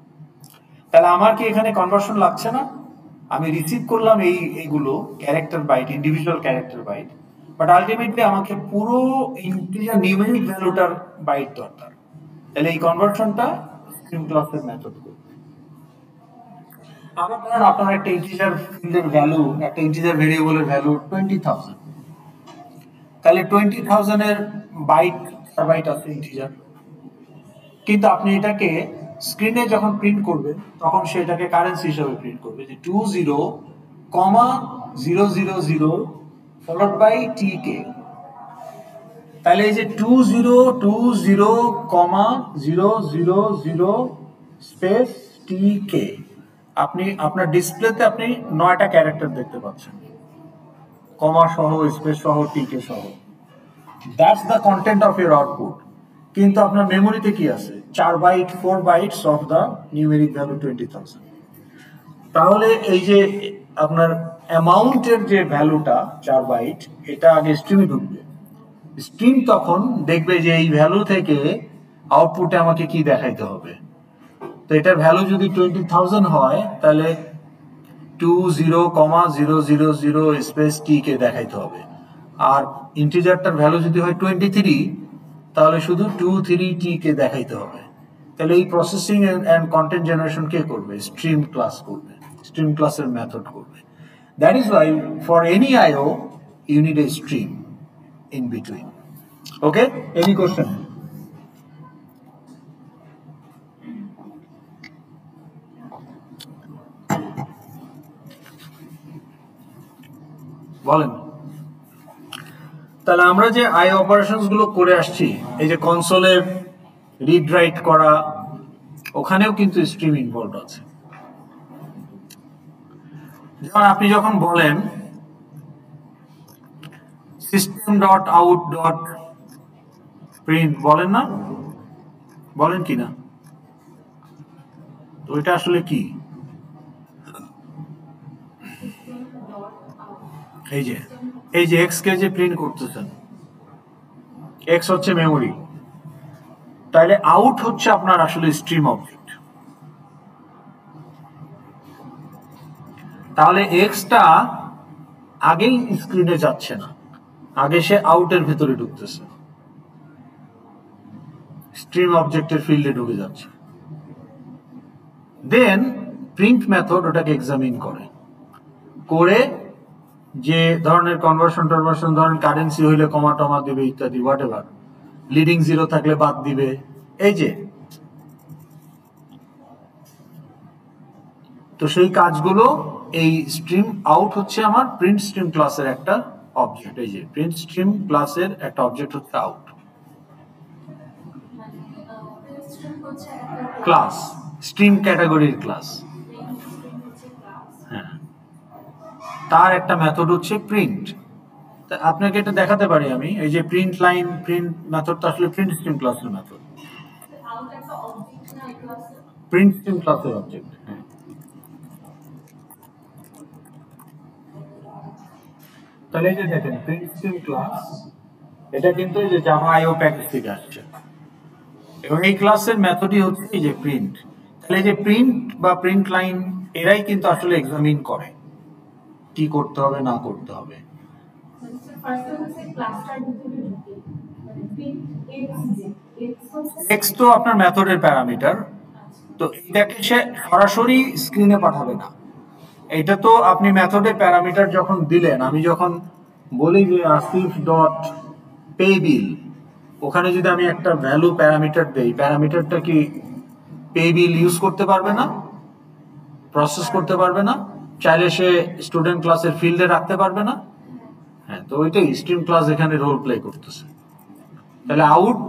তাহলে আমার কি এখানে কনভার্সন লাগছে না? আমি রিসিভ করলাম এইগুলো character byte, individual character byte, but ultimately আমাকে পুরো ইন্টিজার নিউমেরিক ভ্যালুটার বাইট দরকার। তাহলে এই কনভার্সনটা স্ট্রিম ক্লাসের মেথড করবে। আবার ধরুন আপনার একটা ইন্টিজার ফিল্ডের ভ্যালু, একটা ইন্টিজার ভেরিয়েবলের ভ্যালু 20,000, তাহলে 20,000 এর বাইট আছে ইন্টিজার, কিন্তু আপনি এটাকে স্ক্রিনে যখন প্রিন্ট করবেন তখন সেটাকে কারেন্সি হিসেবে প্রিন্ট করবে, যে 20,000 ফলোড বাই TK। তাহলে এই যে 20,000 স্পেস TK, আপনি আপনার ডিসপ্লেতে আপনি 9টা ক্যারেক্টার দেখতে পাচ্ছেন, কমা সহ, স্পেস সহ, TK সহ। That's the content of your output. কিন্তু আপনার মেমোরিতে কি আছে? 4 bytes of the numeric value 20,000। তাহলে এই যে আপনার অ্যামাউন্টের যে ভ্যালুটা 4 বাইট, এটা আগে স্ট্রিমে ঢুকবে। স্ট্রিম তখন দেখবে যে এই ভ্যালু থেকে আউটপুটে আমাকে কি দেখাইতে হবে। তো এটার ভ্যালু যদি 20,000 হয়, তাহলে 20,000 স্পেস TK দেখাইতে হবে। আর ইন্টিজারটার ভ্যালু যদি হয় 23, তাহলে শুধু 23TK দেখাইতে হবে। তাহলে এই প্রসেসিং এন্ড কন্টেন্ট জেনারেশন কে করবে? স্ট্রিম ক্লাস করবে, স্ট্রিম ক্লাসের মেথড করবে। That is Y for any IO you need a stream in between. Okay, any question? বলেন। তাহলে আমরা যে IO অপারেশনস গুলো করে আসছি, এই যে কনসোলে রিড রাইট করা, ওখানেও কিন্তু স্ট্রিম ইনভলভ আছে। যেমন আপনি যখন বলেন system.out.print, বলেন না? বলেন কি না? তো এটা আসলে কি? এই যে x কে যে প্রিন্ট করতেছেন, x হচ্ছে মেমোরি, তাহলে আউট হচ্ছে আপনার আসলে স্ট্রিম অবজেক্ট। তাহলে x টা আগেই স্ক্রিনে যাচ্ছে না, আগে সে আউটের ভিতরে ঢুকতেছে, স্ট্রিম অবজেক্টের ফিল্ডে ঢুকে যাচ্ছে। দেন প্রিন্ট মেথড ওটাকে এক্সামিন করে যে ধরনের কনভার্সন ধরেন কারেন্সি হইলে কমা টমা দিবে ইত্যাদি, হোয়াট এভার, লিডিং জিরো থাকলে বাদ দিবে। এই যে তো সেই কাজগুলো, এই স্ট্রিম আউট হচ্ছে আমার প্রিন্ট স্ট্রিম ক্লাসের একটা অবজেক্ট। এই যে প্রিন্ট স্ট্রিম ক্লাসের একটা অবজেক্ট হচ্ছে আউট ক্লাস, স্ট্রিম ক্যাটাগরির ক্লাস। হ্যাঁ, তার একটা মেথড হচ্ছে প্রিন্ট। আপনাকে এটা দেখাতে পারি আমি, এই যে প্রিন্ট লাইন, প্রিন্ট মেথডটা আসলে প্রিন্ট স্ট্রিম ক্লাসের মেথড, প্রিন্ট স্ট্রিম ক্লাসের অবজেক্ট। হ্যাঁ, তাহলে এই যে দেখেন প্রিন্ট স্ট্রিম ক্লাস, এটা কিন্তু এই যে জাভা IO প্যাকেজ থেকে আসছে, এবং এই ক্লাসের মেথডই হচ্ছে এই যে প্রিন্ট। তাহলে যে প্রিন্ট বা প্রিন্ট লাইন, এরাই কিন্তু আসলে এক্সামিন করে কি করতে হবে না করতে হবে। এক্স তো আপনার মেথডের প্যারামিটার, তো এটাকে সে সরাসরি স্ক্রিনে পাঠাবে না। এটা তো আপনি মেথডের প্যারামিটার যখন দিলেন, আমি যখন বলি যে আসিফ ডট পে বিল, ওখানে যদি আমি একটা ভ্যালু প্যারামিটার দেই, প্যারামিটারটা কি পে বিল ইউজ করতে পারবে না, প্রসেস করতে পারবে না, চাইলে সে স্টুডেন্ট ক্লাসের ফিল্ডে রাখতে পারবে না। হ্যাঁ, তো ওইটাই স্ট্রিম ক্লাস এখানে রোল প্লে করতেছে। তাহলে আউট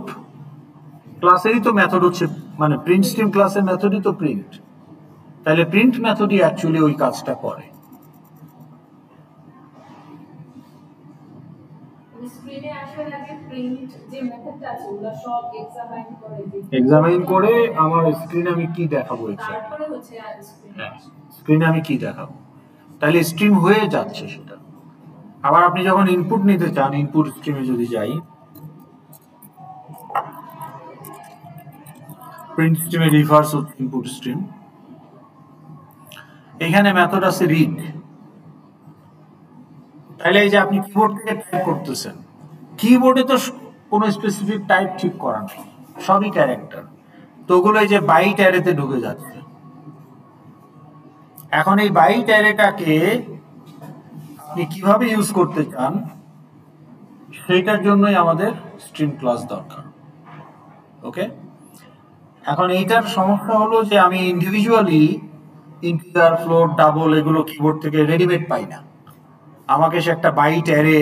ক্লাসেরই তো মেথড হচ্ছে, মানে প্রিন্ট স্ট্রিম ক্লাসের মেথডই তো প্রিন্ট, তাহলে প্রিন্ট মেথডই অ্যাকচুয়ালি ওই কাজটা করে। স্ক্রিনে আসার আগে প্রিন্ট যে মেথডটা আছে ওগুলো সব এক্সামাইন করে আমার স্ক্রিনে আমি কি দেখাবো, তারপরে হচ্ছে স্ক্রিনে আমি কি দেখাবো, তাহলে স্ট্রিম হয়ে যাচ্ছে সেটা। আবার আপনি যখন ইনপুট নিতে চান, ইনপুট স্ট্রিমে যদি যাই, প্রিন্ট স্ট্রিমে রিভার্স ইনপুট স্ট্রিম, এখানে মেথড আছে রিড। তাহলে এই যে আপনি কিবোর্ড থেকে টাইপ করতেছেন, কিবোর্ডে তো কোনো স্পেসিফিক টাইপ ঠিক করা নেই, সবই ক্যারেক্টার, তো ওগুলো এই যে বাইট অ্যারেতে ঢুকে যাচ্ছে। এখন এই বাইট অ্যারেটাকে আপনি কিভাবে ইউজ করতে চান, সেইটার জন্যই আমাদের স্ট্রিম ক্লাস দরকার। ওকে, এখন এইটার সমস্যা হলো যে আমি ইন্ডিভিজুয়ালি ইন্টিজার, ফ্লোট, ডাবল এগুলো কিবোর্ড থেকে রেডিমেড পাই না, আমাকে সে একটা বাইট অ্যারে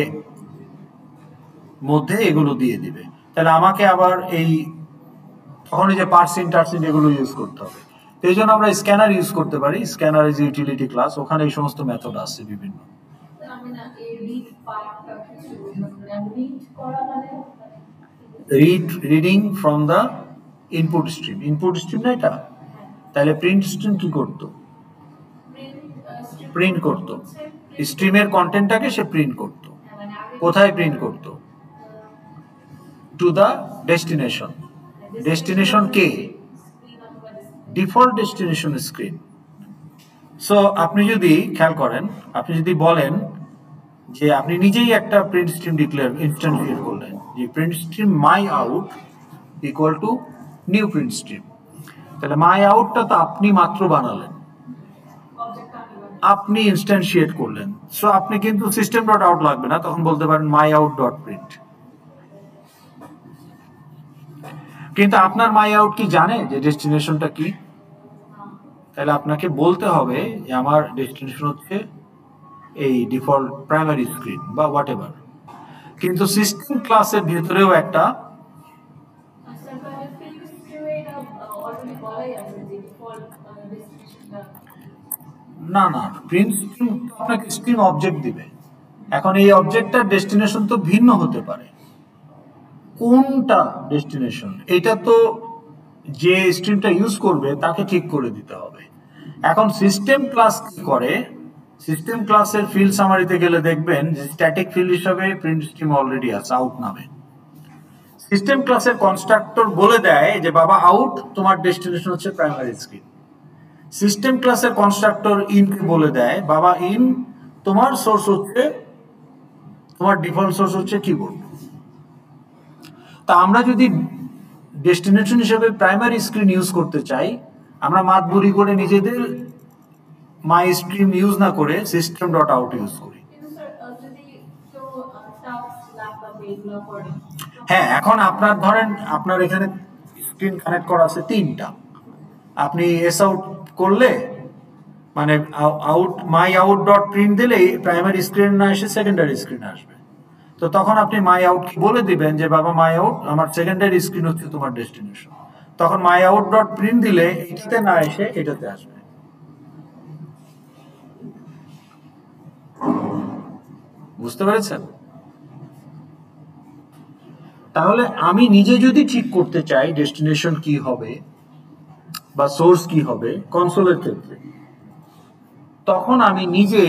মধ্যে এগুলো দিয়ে দিবে। তাহলে আমাকে আবার এই তখন এই যে পার্সেন্ট টার্সেন্ট এগুলো ইউজ করতে হবে। এই জন্য আমরা স্ক্যানার ইউজ করতে পারি, স্ক্যানার ইজ ইউটিলিটি ক্লাস, ওখানে এই সমস্ত মেথড আছে বিভিন্ন। Reading from the input stream, input stream না এটা, তাহলে প্রিন্ট স্ট্রিম কি করতো, প্রিন্ট করতো স্ট্রিমের কন্টেন্টটাকে সে প্রিন্ট করতো। কোথায় প্রিন্ট করতো? To the destination. Destination K? Default destination screen. So আপনি যদি খেয়াল করেন, আপনি যদি বলেন যে আপনি নিজেই একটা প্রিন্ট স্ট্রিম ডিক্লেয়ার ইনস্ট্যান্টিয়েট করলেন যে print stream my out equal to new print stream, তাহলে মাই আউটটা তো আপনি মাত্র বানালেন, আপনি ইনস্ট্যান্টিয়েট করলেন। সো আপনি কিন্তু সিস্টেম ডট আউট লাগবে না, তখন বলতে পারেন মাই আউট ডট প্রিন্ট। কিন্তু আপনার মাই আউট কি জানে যে ডেস্টিনেশনটা কি? তাহলে আপনাকে বলতে হবে যে আমার ডেস্টিনেশন হচ্ছে এই ডিফল্ট প্রাইমারি স্ক্রিন বা হোয়াট এভার। কিন্তু সিস্টেম ক্লাসের ভিতরেও একটা না না প্রিন্ট স্ট্রিম আপনাকে স্ট্রিম অবজেক্ট দিবে। এখন এই অবজেক্টটার ডেস্টিনেশন তো ভিন্ন হতে পারে, কোনটা ডেস্টিনেশন এটা তো যে স্ট্রিমটা ইউজ করবে তাকে ঠিক করে দিতে হবে। এখন সিস্টেম ক্লাস কি করে, সিস্টেম ক্লাসের ফিল্ড সামারিতে গেলে দেখবেন যে স্ট্যাটিক ফিল্ড হিসেবে প্রিন্ট স্ট্রিম অলরেডি আছে আউট নামে। সিস্টেম ক্লাসের কনস্ট্রাক্টর বলে দেয় যে বাবা আউট তোমার ডেস্টিনেশন হচ্ছে প্রাইমারি স্ক্রিন। সিস্টেম ক্লাসের কনস্ট্রাক্টর ইনকে বলে দেয় বাবা ইন তোমার সোর্স হচ্ছে, তোমার ডিফল্ট সোর্স হচ্ছে কিবোর্ড। তা আমরা যদি ডেস্টিনেশন হিসেবে প্রাইমারি স্ক্রিন ইউজ করতে চাই, আমরা মাতবুরি করে নিজেদের মাই স্ট্রিম ইউজ না করে সিস্টেম ডট আউট ইউজ করি। হ্যাঁ, এখন আপনার ধরেন আপনার এখানে স্ক্রিন কানেক্ট করা আছে তিনটা, আপনি এস আউট করলে মানে out my out dot print দিলে প্রাইমারি স্ক্রিন না এসে সেকেন্ডারি স্ক্রিন আসবে। তো তখন আপনি মাই আউট বলে দিবেন যে বাবা মাই আউট আমার সেকেন্ডারি স্ক্রিন হচ্ছে তোমার ডেস্টিনেশন, তখন মাই আউট ডট প্রিন্ট দিলে এটাতে না এসে এটাতে আসবে। বুঝতে পেরেছেন? তাহলে আমি নিজে যদি ঠিক করতে চাই ডেস্টিনেশন কি হবে বা সোর্স কি হবে কনসোলের ক্ষেত্রে, তখন আমি নিজে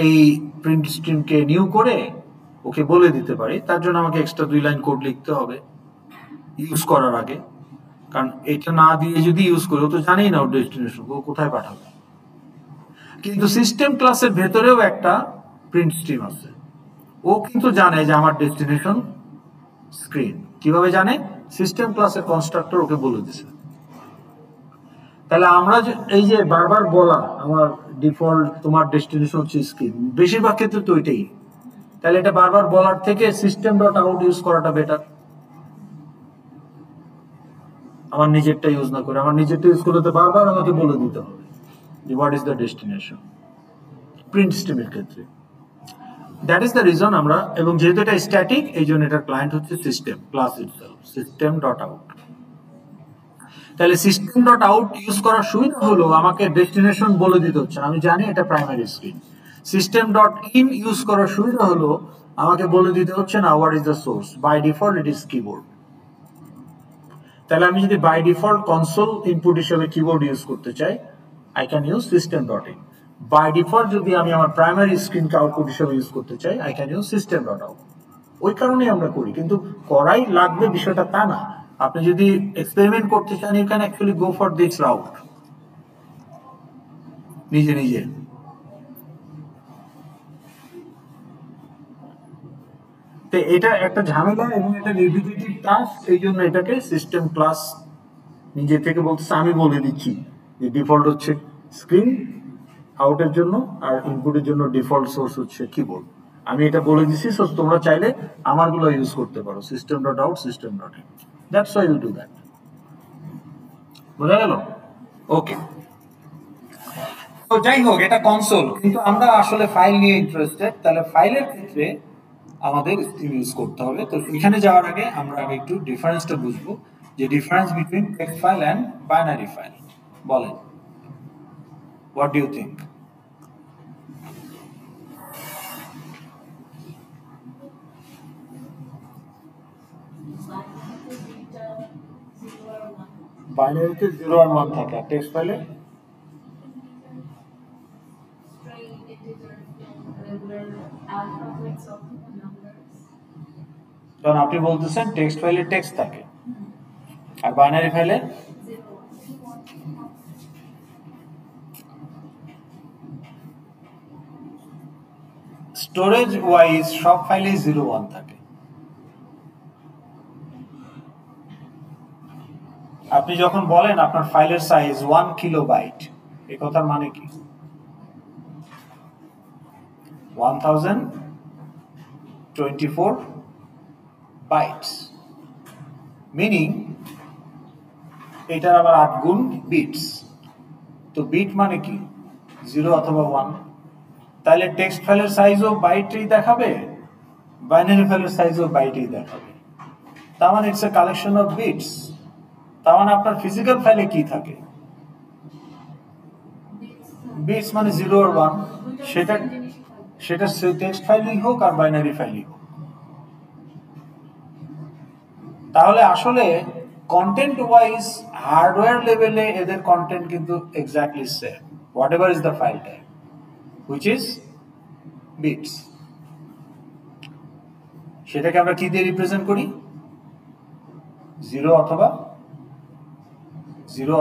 এই প্রিন্ট স্ট্রিমকে নিউ করে ওকে বলে দিতে পারি। তার জন্য আমাকে এক্সট্রা 2 লাইন কোড লিখতে হবে ইউজ করার আগে, কারণ এটা না দিয়ে যদি ইউজ করি ও তো জানেই না ওর ডেস্টিনেশন ও কোথায় পাঠাবে। কিন্তু সিস্টেম ক্লাসের ভেতরেও একটা প্রিন্ট স্ট্রিম আছে, ও কিন্তু জানে যে আমার ডেস্টিনেশন স্ক্রিন। কিভাবে জানে? সিস্টেম ক্লাসের কনস্ট্রাক্টর ওকে বলে দিছে। তাহলে আমরা এই যে বারবার বলা আমার ডিফল্ট তোমার ডেস্টিনেশন হচ্ছে স্ক্রিন, বেশিরভাগ ক্ষেত্রে তো ওইটাই। তাহলে এটা বারবার বলার থেকে সিস্টেম ডট আউট ইউজ করাটা বেটার। আমার নিজেরটা ইউজ না করে, আমার নিজেরটা ইউজ করলে তো বারবার আমাকে বলে দিতে হবে যে what is the destination print স্ট্রিমের ক্ষেত্রে। দ্যাট ইজ দ্য রিজন আমরা, এবং যেহেতু এটা স্ট্যাটিক এই জন্য এটার ক্লায়েন্ট হচ্ছে system class itself, system dot out. তাহলে সিস্টেম ডট আউট ইউজ করার সুবিধা হলো আমাকে ডেস্টিনেশন বলে দিতে হচ্ছে, আমি জানি এটা primary screen. System dot in use করার সুবিধা হলো আমাকে বলে দিতে হচ্ছে না what is the source, by default it is keyboard. তাহলে আমি যদি বাই ডিফল্ট কনসোল ইনপুট হিসেবে কিবোর্ড ইউজ করতে চাই, I can use system dot in. By default যদি আমি আমার প্রাইমারি স্ক্রিনকে আউটপুট হিসেবে ইউজ করতে চাই, I can use system dot out. ওই কারণেই আমরা করি, কিন্তু করাই লাগবে বিষয়টা তা না। আপনি যদি এক্সপেরিমেন্ট করতে চান, you can actually go for this route নিজে নিজে। তো এটা একটা ঝামেলা এবং এটা রিপিটেটিভ টাস্ক, এই জন্য এটাকে সিস্টেম ক্লাস নিজে থেকে বলতেছে আমি বলে দিচ্ছি যে ডিফল্ট হচ্ছে স্ক্রিন আউটের জন্য আর ইনপুটের জন্য ডিফল্ট সোর্স হচ্ছে কিবোর্ড। আমি এটা বলে দিছি, সো তোমরা চাইলে আমারগুলো ইউজ করতে পারো, system dot out, system dot in. That's why you do that. বোঝা গেল? ওকে। তো যাই হোক, এটা কনসোল, কিন্তু আমরা আসলে ফাইল নিয়ে ইন্টারেস্টেড। তাহলে ফাইলের ক্ষেত্রে আমাদের স্ট্রিম ইউজ করতে হবে। তো এখানে যাওয়ার আগে আমরা আগে একটু ডিফারেন্সটা বুঝবো, যে difference between text file and binary file. বলেন, হোয়াট ডু ইউ থিংক? বাইনারিতে 0 আর 1 থাকে, আর টেক্সট ফাইলে কারণ আপনি বলতেছেন টেক্সট ফাইলে টেক্সট থাকে আর বাইনারি ফাইলে স্টোরেজ ওয়াইজ সব ফাইলে 0-1 থাকে। আপনি যখন বলেন আপনার ফাইলের সাইজ 1 কিলোবাইট, এই কথার মানে কি? 1024 বাইটস, মিনিং এটার আবার 8 গুণ বিটস। তো বিট মানে কি? 0 অথবা 1। তাহলে টেক্সট ফাইলের সাইজও বাইটেই দেখাবে, বাইনারি ফাইলের সাইজও বাইটেই দেখাবে। তার মানে it's a collection of bits. তার মানে আপনার ফিজিক্যাল ফাইলে কি থাকে? বিটস মানে 0 আর 1। সেটা টেক্সট ফাইলই হোক আর বাইনারি ফাইলই হোক। তাহলে আসলে কন্টেন্ট ওয়াইজ হার্ডওয়্যার লেভেলে এদের কন্টেন্ট কিন্তু exactly same, whatever is the file type, which is bits. সেটাকে আমরা কি দিয়ে রিপ্রেজেন্ট করি? 0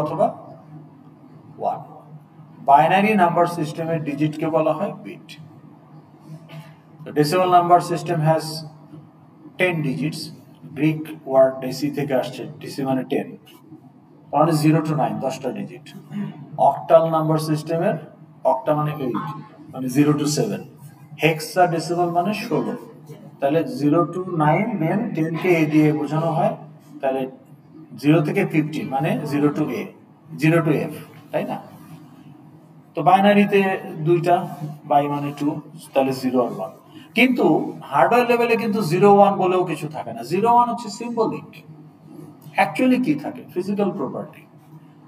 অথবা 1। বাইনারি নাম্বার সিস্টেমের ডিজিটকে বলা হয় bit. Decimal number system has 10 digits. Greek word deci থেকে আসছে, ডেসি মানে 10, মানে 0 to 9, 10টা ডিজিট। অক্টাল নাম্বার সিস্টেমের অক্টা মানে 8, মানে 0 to 7। হেক্সা ডেসিমাল মানে 16। তাহলে 0 to 9 দেন 10 কে এ দিয়ে বোঝানো হয়। তাহলে 0 থেকে 15 মানে 0 to a, 0 to f, তাই না? তো বাইনারিতে দুইটা, বাই মানে 2, তাহলে 0 আর 1। কিন্তু হার্ডওয়্যার লেভেলে কিন্তু 0-1 বলেও কিছু থাকে না। 0-1 হচ্ছে সিম্বলিক। অ্যাকচুয়ালি কি থাকে? Physical property.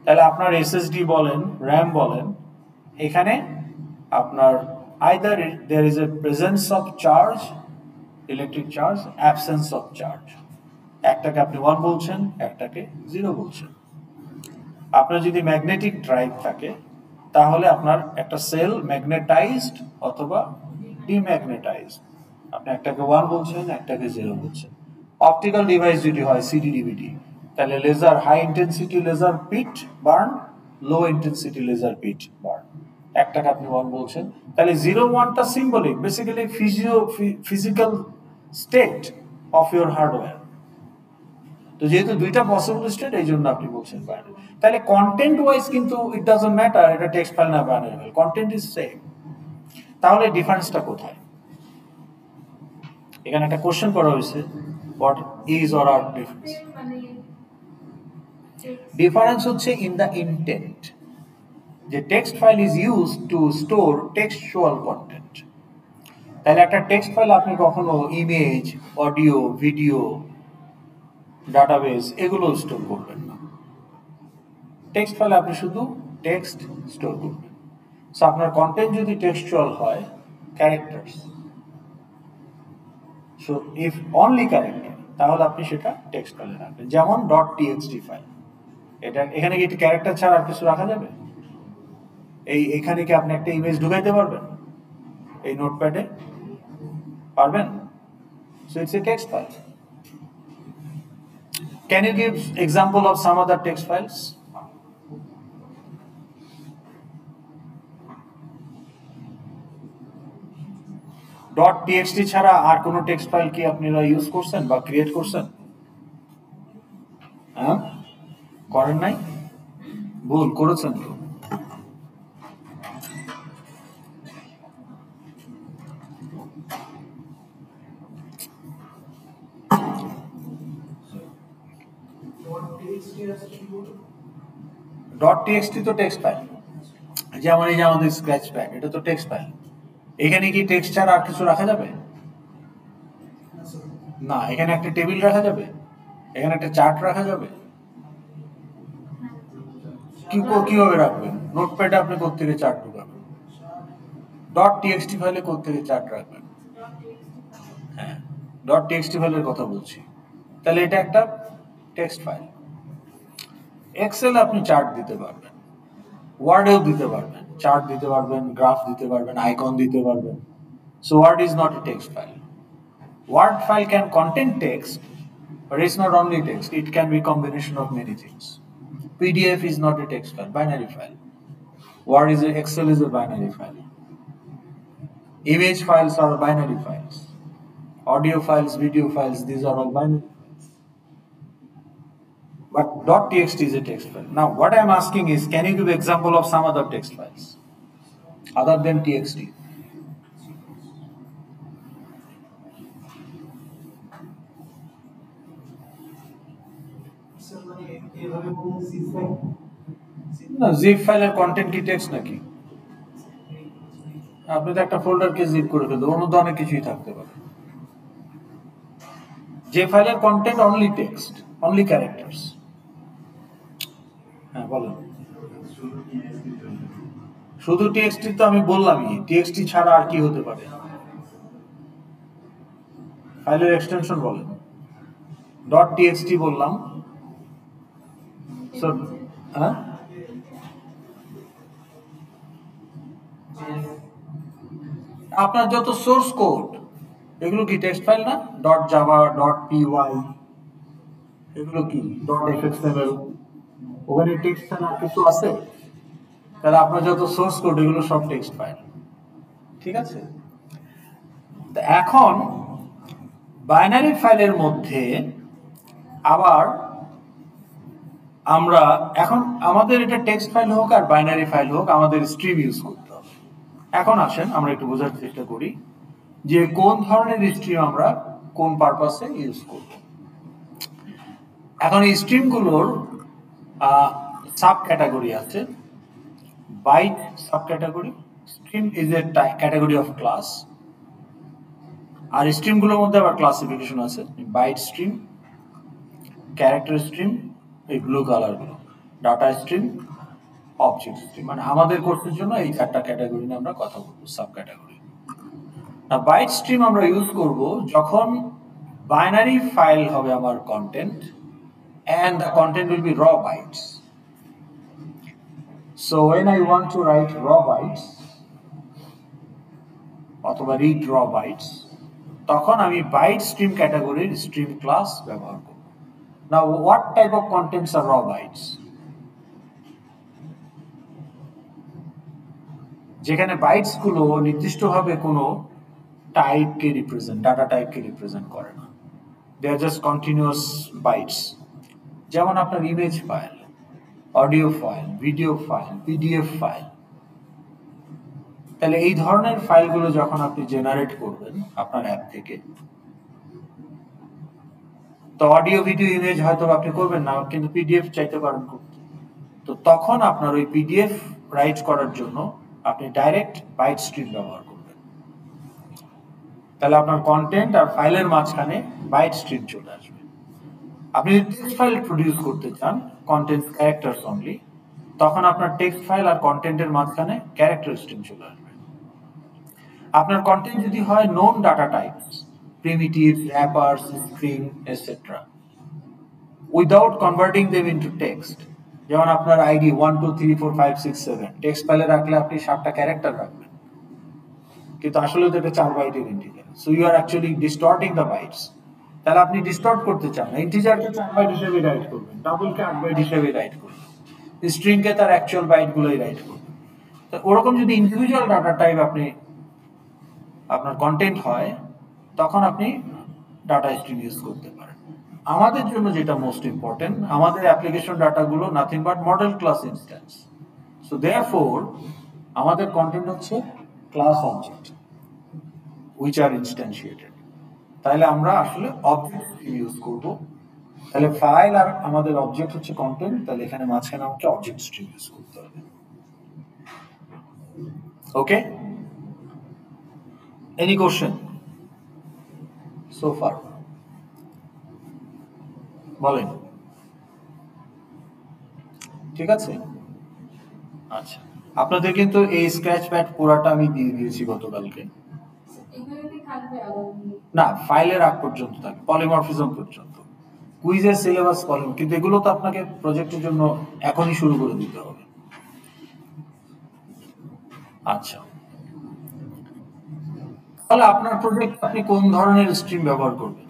তাহলে আপনার এসএসডি বলেন, র্যাম বলেন, এখানে আপনার either there is a presence of charge, electric charge, absence of charge. একটাকে আপনি 1 বলছেন, একটাকে 0 বলছেন। আপনার যদি ম্যাগনেটিক ড্রাইভ থাকে তাহলে আপনার একটা সেল ম্যাগনেটাইজড অথবা ডিম্যাগনেটাইজড। আপনি একটাকে 1 বলছেন, একটাকে 0 বলছেন। অপটিক্যাল ডিভাইস যদি হয় সিডি ডিভিডি, তাহলে laser, high intensity laser pit burn, low intensity laser pit burn. একটাকে আপনি 1 বলছেন। তাহলে 0-1টা symbolic, basically physical state of your hardware. যেহেতু দুইটা পসিবল স্টেট, এই জন্য আপনি বলছেন বাইনারি। তাহলে কন্টেন্ট ওয়াইজ কিন্তু ইট ডাজন্ট ম্যাটার এটা টেক্সট ফাইল না binary file, content is same. তাহলে ডিফারেন্সটা কোথায়? এখানে একটা কোশ্চেন করা হয়েছে, হোয়াট ইজ অর আর ডিফারেন্স? ডিফারেন্স হচ্ছে ইন দ্য ইন্টেন্ট, যে text file is use to store textual content. তাহলে একটা টেক্সট ফাইল আপনি কখনো ইমেজ, অডিও, ভিডিও, ডাটাবেস এগুলো স্টোর করবেন না। টেক্সট ফাইলে আপনি শুধু টেক্সট স্টোর করবেন। সো আপনার কন্টেন্ট যদি টেক্সচুয়াল হয়, characters, so if only character, তাহলে আপনি সেটা টেক্সট ফাইলে রাখবেন। যেমন .txt ফাইল, এটা এখানে কি ক্যারেক্টার ছাড়া আর কিছু রাখা যাবে? এখানে কি আপনি একটা ইমেজ ঢুকাইতে পারবেন এই নোটপ্যাডে? পারবেন? So it's a text file. Can you give example of some other text files? .txt ছাড়া আর কোন টেক্সট ফাইল কি আপনারা ইউজ করছেন বা ক্রিয়েট করছেন? হ্যাঁ, করেন নাই? ভুল করেছেন তো। .txt তো টেক্সট ফাইল, যেমন এই যে আমাদের স্ক্র্যাচ প্যাড, এটা তো টেক্সট ফাইল। এখানে কি টেক্সট ছাড়া আর কিছু রাখা যাবে? না। এখানে একটা টেবিল রাখা যাবে, এখানে একটা চার্ট রাখা যাবে। কিভাবে রাখবেন? নোটপ্যাডে আপনি কোত্থেকে চার্ট ঢুকাবেন? .txt ফাইলে কোত্থেকে চার্ট রাখবেন? হ্যাঁ, .txt ফাইলের কথা বলছি। তাহলে এটা একটা টেক্সট ফাইল। এক্সেল আপনি চার্ট দিতে পারবেন, ওয়ার্ডেও দিতে পারবেন, চার্ট দিতে পারবেন, গ্রাফ দিতে পারবেন, আইকন দিতে পারবেন। So word is not a text file. Word file can contain text, but it's not only text. It can be combination of many things. PDF is not a text file, binary file. Word is Excel is a binary file. Image files are binary files. Audio files, video files, these are all binary files. But .txt is a text file. Now, what I am asking is, can you give example of some other text files other than txt? না, জিপ ফাইলের কন্টেন্ট কি টেক্সট নাকি? আপনি তো একটা ফোল্ডারকে জিপ করে ফেলতে, ওর মধ্যে অনেক কিছুই থাকতে পারে। যে ফাইলের content only text, only characters. হ্যাঁ বলেন। শুধু টিএক্সটি তো আমি বললামই, টিএক্সটি ছাড়া আর কি হতে পারে? ফাইলের এক্সটেনশন বলেন। .txt বললাম। হ্যাঁ, আপনার যত সোর্স কোড এগুলো কি টেক্সট ফাইল না? .java, .py এগুলো কি .xml, ওখানে টেক্সট ফাইল আর কিছু আছে? তাহলে আপনার যত সোর্স কোড এগুলো সব টেক্সট ফাইল। ঠিক আছে? এখন বাইনারি ফাইলের মধ্যে আবার আমরা এখন আমাদের এটা টেক্সট ফাইল হোক আর বাইনারি ফাইল হোক, আমাদের স্ট্রিম ইউজ করতে হবে। এখন আসেন আমরা একটু বোঝার চেষ্টা করি যে কোন ধরনের স্ট্রিম আমরা কোন পারপাসে ইউজ করব। এখন এই স্ট্রিমগুলোর সাব ক্যাটাগরি আছে। Byte sub category, stream is a category of class. আর স্ট্রিমগুলোর মধ্যে আবার ক্লাসিফিকেশন আছে, বাইট স্ট্রিম, ক্যারেক্টার স্ট্রিম, এই ব্লু কালারগুলো, ডাটা স্ট্রিম, অবজেক্ট স্ট্রিম। মানে আমাদের কোর্সের জন্য এই চারটা ক্যাটাগরি নিয়ে আমরা কথা বলবো, সাব ক্যাটাগরি। না, বাইট স্ট্রিম আমরা ইউজ করব যখন বাইনারি ফাইল হবে আমার content and the content will be raw bytes. So when I want to write raw bytes অথবা read raw bytes, তখন আমি বাইট স্ট্রিম ক্যাটাগরির স্ট্রিম ক্লাস ব্যবহার করব। Now what type of contents are raw bytes? যেখানে বাইটস গুলো নির্দিষ্টভাবে কোনো টাইপকে রিপ্রেজেন্ট, ডাটা টাইপকে রিপ্রেজেন্ট করে না, they are just continuous bytes যেমন আপনার image file, audio file, video file, PDF file. তাহলে এই ধরনের ফাইলগুলো যখন আপনি জেনারেট করবেন আপনার অ্যাপ থেকে, তো অডিও, ভিডিও, ইমেজ হয়তো আপনি করবেন না, কিন্তু পিডিএফ চাইতে পারেন করতে। তো তখন আপনার ওই পিডিএফ রাইট করার জন্য আপনি ডাইরেক্ট বাইট স্ট্রিম ব্যবহার করবেন। তাহলে আপনার কন্টেন্ট আর ফাইলের মাঝখানে বাইট স্ট্রিম চলে আসবে। আপনি যদি টেক্সট ফাইল প্রডিউস করতে চান, কন্টেন্ট ক্যারেক্টারস অনলি, তখন আপনার টেক্সট ফাইল আর কন্টেন্টের মাঝখানে ক্যারেক্টার স্ট্রিম চলে আসবে। আপনার কন্টেন্ট যদি হয় known data types, primitive, wrappers, string, etcetera, without converting them into text, যেমন আপনার আইডি 1 2 3 4 5 6 7 টেক্সট ফাইলে রাখলে আপনি 7টা ক্যারেক্টার রাখবেন, কিন্তু আসলে তো এটা 4 বাইটের integer, so you are actually distorting the bytes. তাহলে আপনি ডিস্টর্ট করতে চান না, ইন্টিজারকে 4 বাইট হিসেবে রাইট করবেন, ডাবলকে 8 বাইট হিসেবে রাইট করবেন, স্ট্রিংকে তার অ্যাকচুয়াল বাইটগুলোই রাইট করবেন। তো ওরকম যদি ইন্ডিভিজুয়াল ডাটা টাইপ আপনি আপনার কন্টেন্ট হয়, তখন আপনি ডাটা স্ট্রিম ইউজ করতে পারেন। আমাদের জন্য যেটা মোস্ট ইম্পর্টেন্ট, আমাদের অ্যাপ্লিকেশন ডাটাগুলো nothing but model class instance. So therefore আমাদের কন্টেন্ট হচ্ছে class object which are instantiated। তাহলে আমরা আসলে অবজেক্ট ইউজ করব। তাহলে ফাইল আর আমাদের অবজেক্ট হচ্ছে কন্টেন্ট, তাহলে এখানে মাঝখানে আমাকে অবজেক্ট স্ট্রিম ইউজ করতে হবে। ওকে, এনি কোশ্চেন সো ফার? বলেন। ঠিক আছে, আচ্ছা। আপনাদের কিন্তু এই স্ক্র্যাচ প্যাড পুরাটা আমি দিয়ে দিয়েছি গতকালকে। না, ফাইলের আগ পর্যন্ত থাকে, পলিমরফিজম পর্যন্ত, কুইজের সিলেবাস পলিম, কিন্তু এগুলো তো আপনাকে প্রজেক্টের জন্য এখনই শুরু করে দিতে হবে। আচ্ছা, তাহলে আপনার প্রজেক্ট আপনি কোন ধরনের স্ট্রিম ব্যবহার করবেন?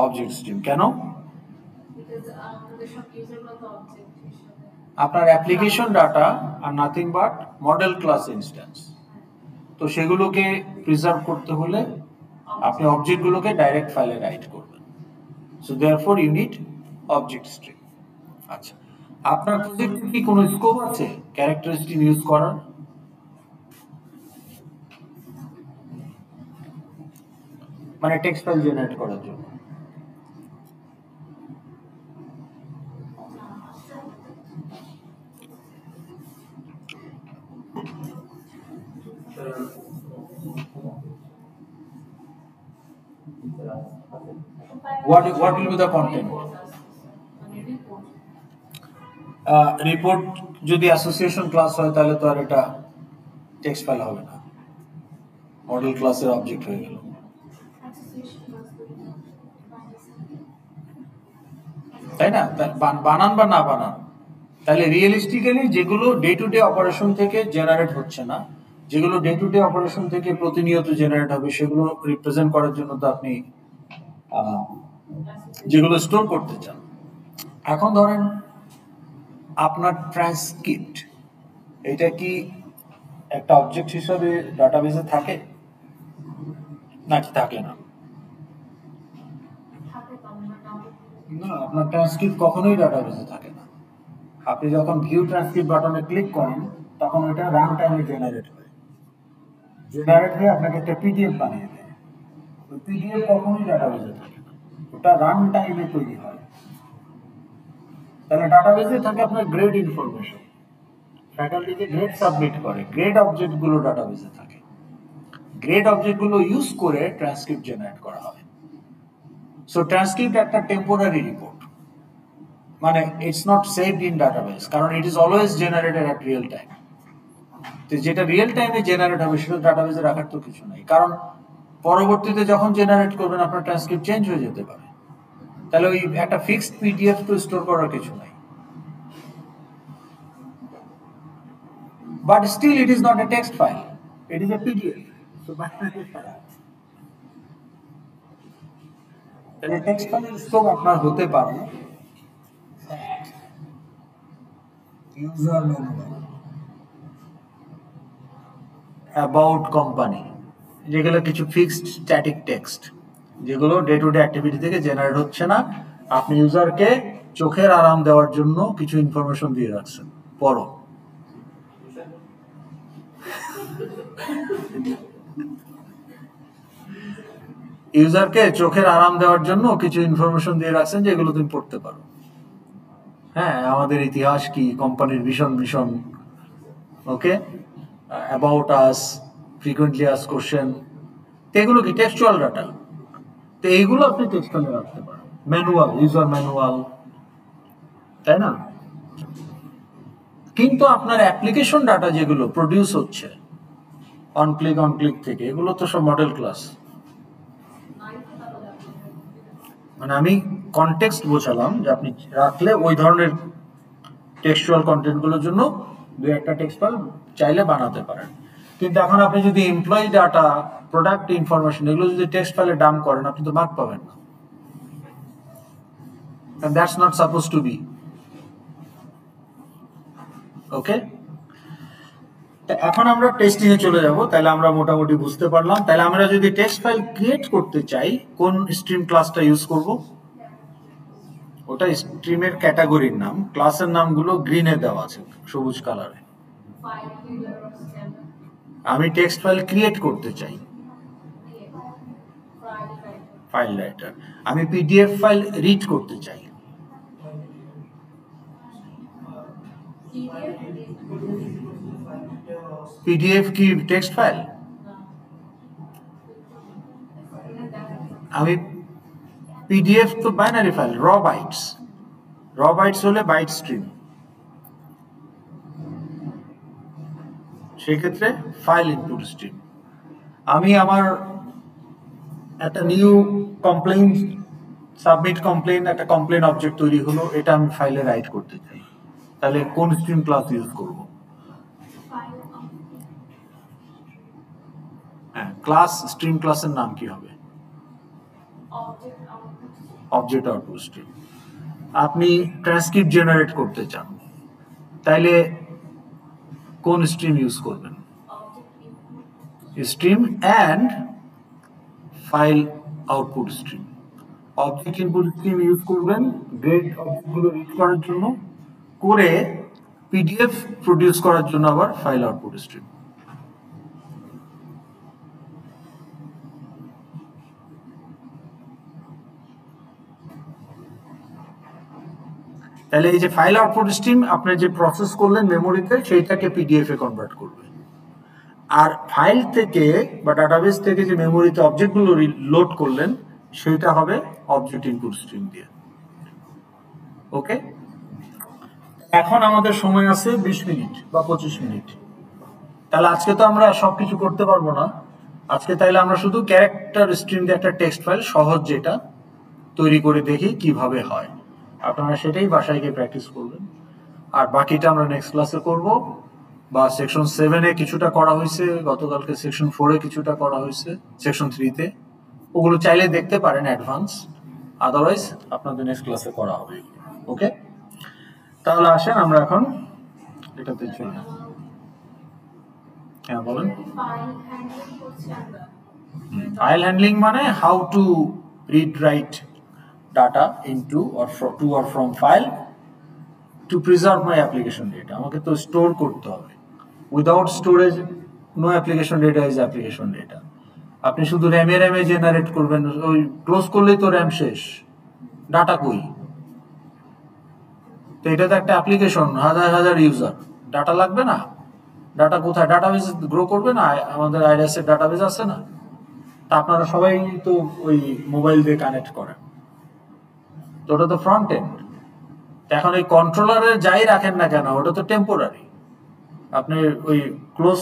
Object stream. কেন? আপনার অ্যাপ্লিকেশন ডাটা আর nothing but model class instance, তো সেগুলোকে প্রিজার্ভ করতে হলে আপনি অবজেক্টগুলোকে ডাইরেক্ট ফাইলে রাইট করবেন। So therefore you need object stream. আচ্ছা, আপনার প্রজেক্টে কি কোনো স্কোপ আছে ক্যারেক্টার স্ট্রিম ইউজ করার? মানে টেক্সট ফাইল জেনারেট করার জন্য? What will be the content? Report যদি অ্যাসোসিয়েশন ক্লাস হয় তাহলে তো আর এটা টেক্সট ফাইল হবে না, মডেল ক্লাসের অবজেক্ট হয়ে গেল। তাই না? বানান বা না বানান, তাহলে রিয়েলিস্টিক্যালি যেগুলো ডে টু ডে অপারেশন থেকে জেনারেট হচ্ছে না, যেগুলো ডে টু ডে অপারেশন থেকে প্রতিনিয়ত জেনারেট হবে, সেগুলো রিপ্রেজেন্ট করার জন্য তো আপনি যেগুলো স্টোর করতে চান। এখন ধরেন আপনার ট্রান্সক্রিপ্ট, এটা কি একটা অবজেক্ট হিসেবে ডাটাবেসে থাকে নাকি থাকে না? না, আপনার ট্রান্সক্রিপ্ট কখনোই ডাটাবেসে থাকে না। আপনি যখন ভিউ ট্রান্সক্রিপ্ট বাটনে ক্লিক করেন তখন ওটা রান টাইমে জেনারেট হয়, জেনারেট হয়ে আপনাকে একটা পিডিএফ বানিয়ে দেয়। ওই পিডিএফ কখনোই ডাটাবেসে থাকে না, ওটা রান টাইমে তৈরি হয়। তাহলে ডাটাবেসে থাকে আপনার গ্রেড ইনফরমেশন, ফ্যাকাল্টিতে গ্রেড সাবমিট করে, গ্রেড অবজেক্টগুলো ডাটাবেসে থাকে, গ্রেড অবজেক্টগুলো ইউজ করে ট্রান্সক্রিপ্ট জেনারেট করা হয়। সো ট্রান্সক্রিপ্ট একটা টেম্পোরারি রিপোর্ট, মানে it's not saved in database, কারণ it is always generated at real time. তো যেটা রিয়েল টাইমে জেনারেট হবে সেটা ডাটাবেসে রাখার তো কিছু নাই, কারণ পরবর্তীতে যখন জেনারেট করবেন আপনার ট্রান্সক্রিপ্ট চেঞ্জ হয়ে যেতে পারে। তাহলে ওই একটা ফিক্সড পিডিএফ তো স্টোর করার কিছু নাই। But still it is not a text file, it is a PDF. So তাহলে টেক্সট ফাইলের স্কোপ আপনার হতে পারে ইউজার ম্যানুয়াল, অ্যাবাউট কোম্পানি, যেগুলো কিছু ফিক্সড স্ট্যাটিক টেক্সট, যেগুলো ডে টু ডে অ্যাক্টিভিটি থেকে জেনারেট হচ্ছে না, আপনি ইউজারকে চোখের আরাম দেওয়ার জন্য কিছু ইনফরমেশন দিয়ে রাখছেন, পড়ো। ইউজারকে চোখের আরাম দেওয়ার জন্য কিছু ইনফরমেশন দিয়ে রাখছেন যেগুলো তুমি পড়তে পারো। হ্যাঁ, আমাদের ইতিহাস কি, কোম্পানির vision mission, okay, about us, frequently asked question, এগুলো কি টেক্সচুয়াল ডাটা, তো এইগুলো আপনি টেক্সচুয়ালে রাখতে পারেন। ম্যানুয়াল, ইউজার ম্যানুয়াল, তাই না? কিন্তু আপনার অ্যাপ্লিকেশন ডাটা যেগুলো প্রডিউস হচ্ছে অন ক্লিক থেকে, এগুলো তো সব মডেল ক্লাস। মানে আমি কনটেক্সট বোঝালাম যে আপনি রাখলে ওই ধরনের টেক্সচুয়াল কন্টেন্টগুলোর জন্য দুই একটা টেক্সট ফাইল চাইলে বানাতে পারেন। কিন্তু এখন আপনি যদি এমপ্লয়ি ডাটা, প্রোডাক্ট ইনফরমেশন, এগুলো যদি টেক্সট ফাইলে ডাম্প করেন, আপনি তো মার্ক পাবেন না। And that's not supposed to be. ওকে, এখন আমরা টেস্টিং এ চলে যাব। তাহলে আমরা মোটামুটি বুঝতে পারলাম। তাহলে আমরা যদি টেক্সট ফাইল ক্রিয়েট করতে চাই, কোন স্ট্রিম ক্লাসটা ইউজ করব? ওটা স্ট্রিমের ক্যাটাগরির নাম, ক্লাসের নামগুলো গ্রিনে দেওয়া আছে, সবুজ কালারে। আমি টেক্সট ফাইল ক্রিয়েট করতে চাই, ফাইল রাইটার। আমি পিডিএফ ফাইল রিড করতে চাই, পিডিএফ কি টেক্সট ফাইল? আমি পিডিএফ তো বাইনারি ফাইল, র বাইটস হলে বাইট স্ট্রিম, সেক্ষেত্রে ফাইল ইনপুট স্ট্রিম। আমি আমার একটা নিউ কমপ্লেইন, সাবমিট কমপ্লেইন, একটা কমপ্লেইন অবজেক্ট তৈরি হলো, এটা আমি ফাইলে রাইট করতে চাই, তাহলে কোন স্ট্রিম ক্লাস ইউজ করব? হ্যাঁ, ক্লাস, স্ট্রিম ক্লাসের নাম কি হবে? Object output stream. আপনি ট্রান্সক্রিপ্ট জেনারেট করতে চান, তাইলে কোন স্ট্রিম ইউজ করবেন? Stream and file output stream. Object input stream use করবেন গ্রেড অবজেক্টগুলো রিড করার জন্য, করে পিডিএফ প্রডিউস করার জন্য আবার ফাইল আউটপুট স্ট্রিম। তাহলে এই যে ফাইল আউটপুট স্ট্রিম আপনি যে প্রসেস করলেন মেমোরিতে, সেইটাকে পিডিএফ এ কনভার্ট করবে। আর ফাইল থেকে বা ডাটাবেস থেকে যে মেমোরিতে অবজেক্টগুলো লোড করলেন, সেটা হবে অবজেক্ট ইনপুট স্ট্রিম দিয়ে। ওকে, এখন আমাদের সময় আছে 20 মিনিট বা 25 মিনিট। তাহলে আজকে তো আমরা সবকিছু করতে পারবো না। আজকে তাইলে আমরা শুধু ক্যারেক্টার স্ট্রিম দিয়ে একটা টেক্সট ফাইল সহজ যেটা তৈরি করে দেখি কিভাবে হয়। আপনারা সেটাই বাসায় গিয়ে প্র্যাকটিস করবেন, আর বাকিটা আমরা নেক্সট ক্লাসে করব। বা সেকশন 7 এ কিছুটা করা হয়েছে, গতকালকে সেকশন 4 এ কিছুটা করা হয়েছে, সেকশন 3 তে, ওগুলো চাইলে দেখতে পারেন অ্যাডভান্স, আদারওয়াইজ আপনাদের নেক্সট ক্লাসে করা হবে। ওকে, তাহলে আসেন আমরা এখন এটাতে চলি। হ্যাঁ বলেন। ফাইল হ্যান্ডলিং মানে how to read write data into or to or from file to preserve my application data. আমাকে তো স্টোর করতে হবে। Without storage no application data is application data. আপনি শুধু র্যামে জেনারেট করবেন, ওই ক্লোজ করলেই তো র্যাম শেষ, ডাটা কই? তো এটা তো একটা অ্যাপ্লিকেশন, হাজার হাজার ইউজার, ডাটা লাগবে না? ডাটা কোথায়? ডাটাবেস গ্রো করবে না? আমাদের আইডিয়াসের ডাটাবেস আছে না? তা আপনারা সবাই তো ওই মোবাইল দিয়ে কানেক্ট করেন, তো ওটা তো ফ্রন্ট এন্ড। এখন এই কন্ট্রোলারে যাই রাখেন না কেন, ওটা তো টেম্পোরারি। আপনি ওই ক্লোজ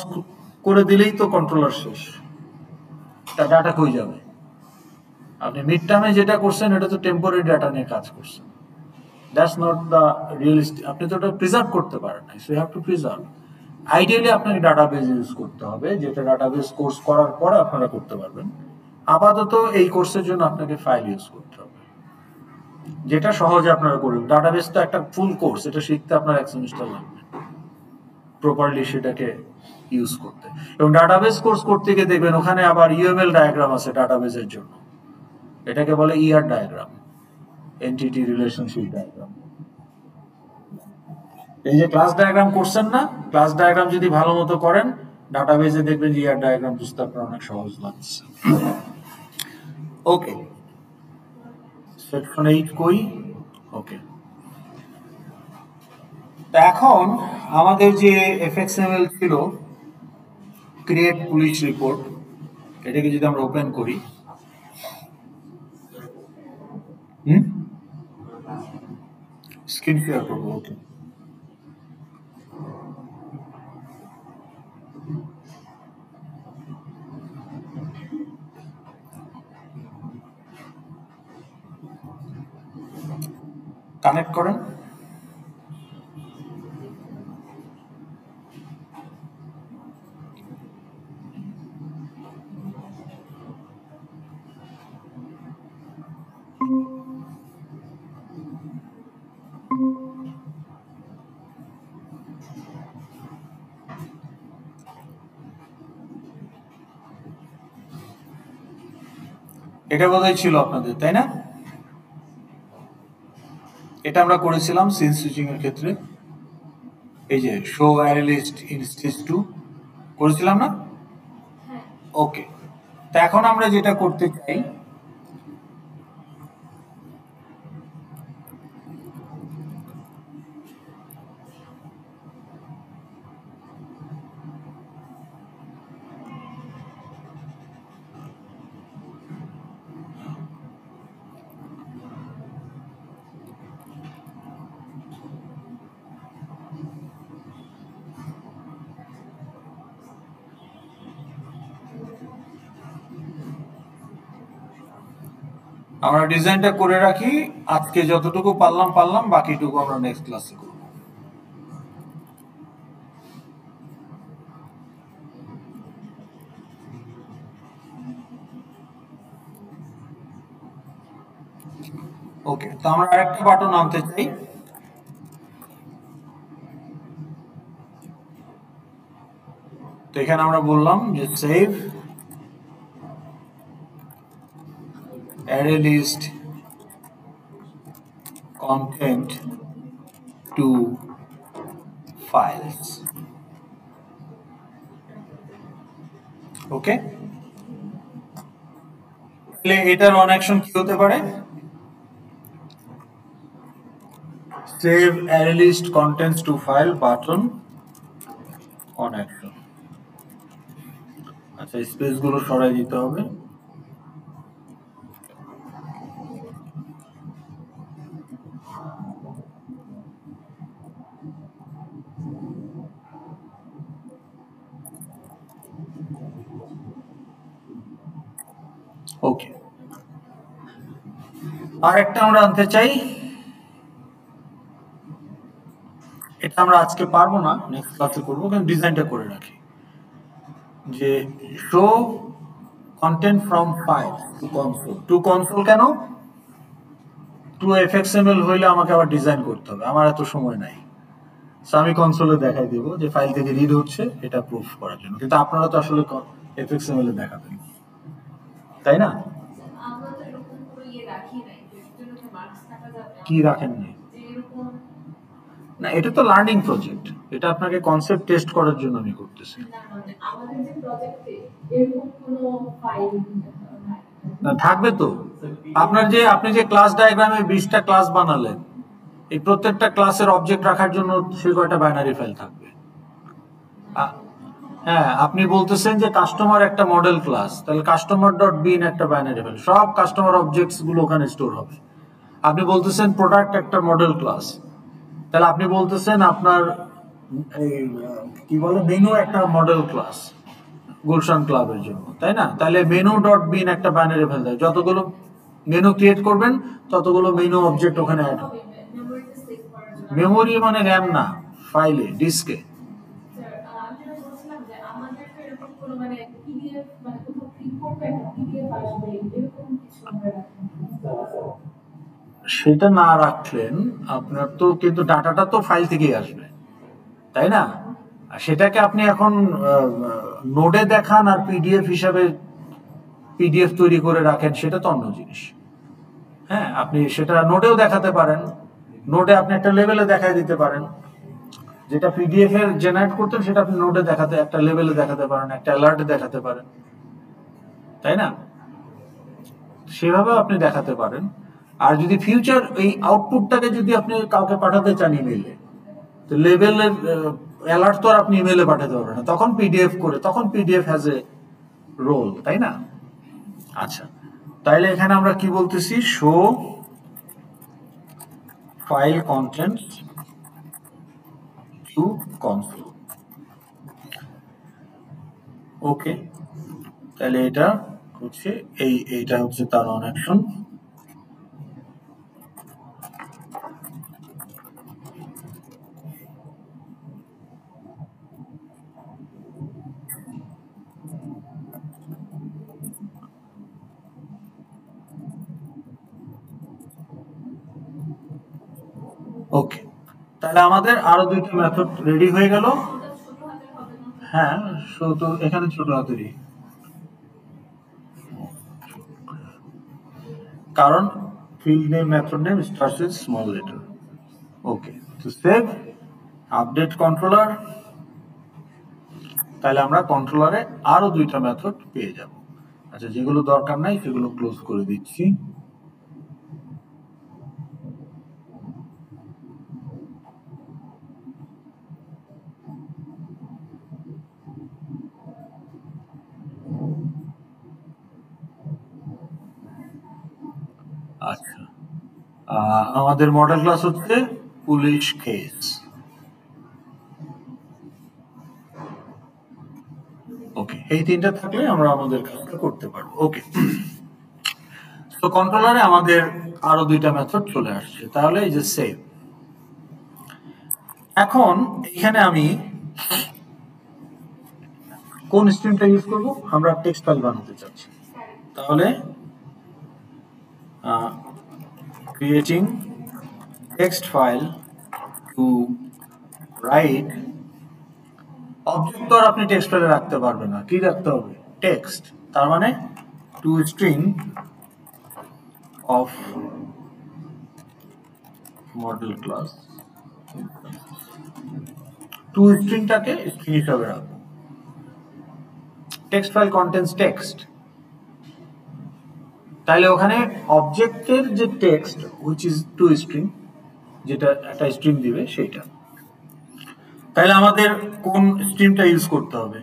করে দিলেই তো কন্ট্রোলার শেষ, তা ডাটা কই যাবে? আপনি মিড টার্মে যেটা করছেন এটা তো টেম্পোরারি ডাটা নিয়ে কাজ করছেন, দ্যাটস নট দ্য রিয়েলিস্টিক। আপনি তো ওটা প্রিজার্ভ করতে পারেন না, so you have to preserve. Ideally আপনাকে ডাটাবেস ইউজ করতে হবে, যেটা ডাটাবেস কোর্স করার পরে আপনারা করতে পারবেন। আপাতত এই কোর্সের জন্য আপনাকে ফাইল ইউজ করতে হবে, যেটা সহজে আপনারা করবেন। ডাটাবেস তো একটা ফুল কোর্স, এটা শিখতে আপনার 1 সেমিস্টার লাগবে প্রপারলি সেটাকে ইউজ করতে। এবং ডাটাবেস কোর্স করতে গিয়ে দেখবেন ওখানে আবার ইউএমএল ডায়াগ্রাম আছে ডাটাবেসের জন্য, এটাকে বলে ER diagram. Entity relationship diagram. এই যে ক্লাস ডায়াগ্রাম করছেন না, ক্লাস ডায়াগ্রাম যদি ভালো মতো করেন ডাটাবেসে দেখবেন যে ইয়ার ডায়াগ্রাম বুঝতে আপনার অনেক সহজ লাগছে। ওকে, সেকশন 8 কই? ওকে, এখন আমাদের যে এফএক্সএমএল ছিল ক্রিয়েট পুলিশ রিপোর্ট, এটাকে যদি আমরা ওপেন করি, স্ক্রিন শেয়ার করবো। ওকে, কানেক্ট করেন। এটা বোধহয় ছিল আপনাদের, তাই না? এটা আমরা করেছিলাম সিন সুইচিং এর ক্ষেত্রে, এই যে show array list in stage 2 করেছিলাম না? ওকে, তো এখন আমরা যেটা করতে চাই, আমরা ডিজাইনটা করে রাখি, আজকে যতটুকু পারলাম, বাকিটুকু আমরা নেক্সট ক্লাসে করব। ওকে, তো আমরা আরেকটা বাটন আনতে চাই, তো এখানে আমরা বললাম যে save array list content to files. Okay, তাহলে এটার অন অ্যাকশন কি হতে পারে? Save array list contents to file button on action. আচ্ছা, স্পেস গুলো সরাই দিতে হবে। ওকে, আর একটা আমরা আনতে চাই, এটা আমরা আজকে পারবো না, নেক্সট ক্লাসে করবো, কিন্তু ডিজাইনটা করে রাখি যে show content from file two console. Two console কেন? টু এফএক্সএমএল হইলে আমাকে আবার ডিজাইন করতে হবে, আমার এত সময় নাই। সো আমি কনসোলে দেখাই দেব যে ফাইল থেকে রিড হচ্ছে, এটা প্রুফ করার জন্য, কিন্তু আপনারা তো আসলে এফএক্সএমএল এ দেখাবেন, তাই না? কি রাখেন নাই? না, এটা তো লার্নিং প্রজেক্ট, এটা আপনাকে কনসেপ্ট টেস্ট করার জন্য আমি করতেছি। না, থাকবে তো। আপনি যে ক্লাস ডায়াগ্রামে 20টা ক্লাস বানালেন, এই প্রত্যেকটা ক্লাসের অবজেক্ট রাখার জন্য সে কয়টা বাইনারি ফাইল থাকবে? হ্যাঁ, আপনি বলতেছেন যে কাস্টমার একটা মডেল ক্লাস, তাহলে কাস্টমার ডট বিন একটা বাইনারি ফাইল, সব কাস্টমার অবজেক্টস গুলো ওখানে স্টোর হবে। আপনি বলতেছেন প্রোডাক্ট একটা মডেল ক্লাস, তাহলে আপনি বলতেছেন আপনার কি বলে মেনু একটা মডেল ক্লাস গুলশান ক্লাবের জন্য, তাই না? তাহলে মেনু ডট বিন একটা বাইনারি ফাইল দেয়, যতগুলো মেনু ক্রিয়েট করবেন ততগুলো মেনু অবজেক্ট ওখানে অ্যাড হবে। মেমোরি মানে র্যাম না, ফাইলে, ডিস্কে। সেটা না রাখলেন আপনার তো, কিন্তু ডাটাটা তো ফাইল থেকেই আসবে, তাই না? সেটাকে আপনি এখন নোডে দেখান আর পিডিএফ হিসাবে পিডিএফ তৈরি করে রাখেন, সেটা তো অন্য জিনিস। হ্যাঁ, আপনি সেটা নোটেও দেখাতে পারেন, নোটে আপনি একটা লেভেলে দেখাই দিতে পারেন, যেটা পিডিএফ এর জেনারেট করতেন সেটা আপনি নোটে দেখাতে, একটা লেভেলে দেখাতে পারেন, একটা অ্যালার্টে দেখাতে পারেন, তাই না? সেভাবে আপনি দেখাতে পারেন। আর যদি ফিউচার এই আউটপুটটাকে যদি আপনি কাউকে পাঠাতে চান ইমেইলে, তো লেভেলের অ্যালার্ট তো আর আপনি ইমেইলে পাঠাতে পারবেন না, তখন পিডিএফ করে, তখন পিডিএফ হ্যাজ এ রোল, তাই না? আচ্ছা, তাইলে এখানে আমরা কি বলতেছি, show file content to console. Okay, তাহলে এটা হচ্ছে এইটা হচ্ছে তার অন অ্যাকশন। ওকে, তাহলে আমাদের আরো দুইটা মেথড রেডি হয়ে গেল। হ্যাঁ, তো এখানে ছোট হাতেরই, কারণ field name method name starts with small letter. ওকে, তো সেভ আপডেট কন্ট্রোলার। তাহলে আমরা কন্ট্রোলারে আরো দুইটা মেথড পেয়ে যাব। আচ্ছা, যেগুলো দরকার নাই সেগুলো ক্লোজ করে দিচ্ছি। আচ্ছা, আমাদের মডেল ক্লাস হচ্ছে পুলিশ কেস। ওকে, এই তিনটা থাকলে আমরা আমাদের কাজটা করতে পারবো। ওকে, তো কন্ট্রোলারে আমাদের আরো দুইটা মেথড চলে আসছে। তাহলে এই যে সেভ। এখন এখানে আমি কোন স্ট্রিমটা ইউজ করব, আমরা টেক্সট ফাইল বানাতে চাচ্ছি। তাহলে creating text file to write। Object তো আর আপনি টেক্সট ফাইলে রাখতে পারবেন না, কি রাখতে হবে, টেক্সট। তার মানে to string of model class, to স্ট্রিংটাকে স্ট্রিং হিসাবে রাখবো। টেক্সট ফাইল কন্টেন্টস টেক্সট, তাহলে ওখানে অবজেক্টের যে text which is two string, যেটা একটা স্ট্রিং দিবে সেইটা। তাহলে আমাদের কোন স্ট্রিমটা ইউজ করতে হবে?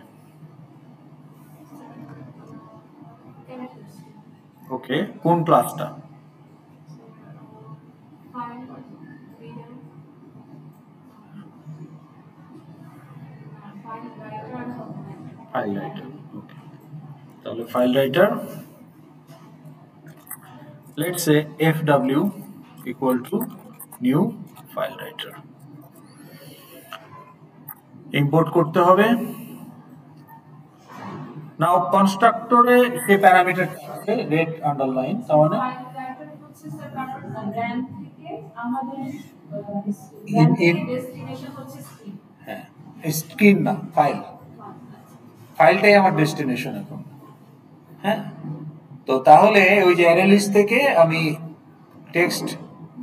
ওকে, কোন ক্লাসটা? File writer. ওকে, তাহলে file writer, let's say fw equal to new file writer। Import করতে হবে। নাও কনস্ট্রাক্টরে যে প্যারামিটার আছে রেড আন্ডারলাইন, তার মানে হ্যাঁ, স্ক্রিন না, ফাইল, ফাইলটাই আমার ডেস্টিনেশন এখন। হ্যাঁ, তো তাহলে ওই যে অ্যারে লিস্ট থেকে আমি টেক্সট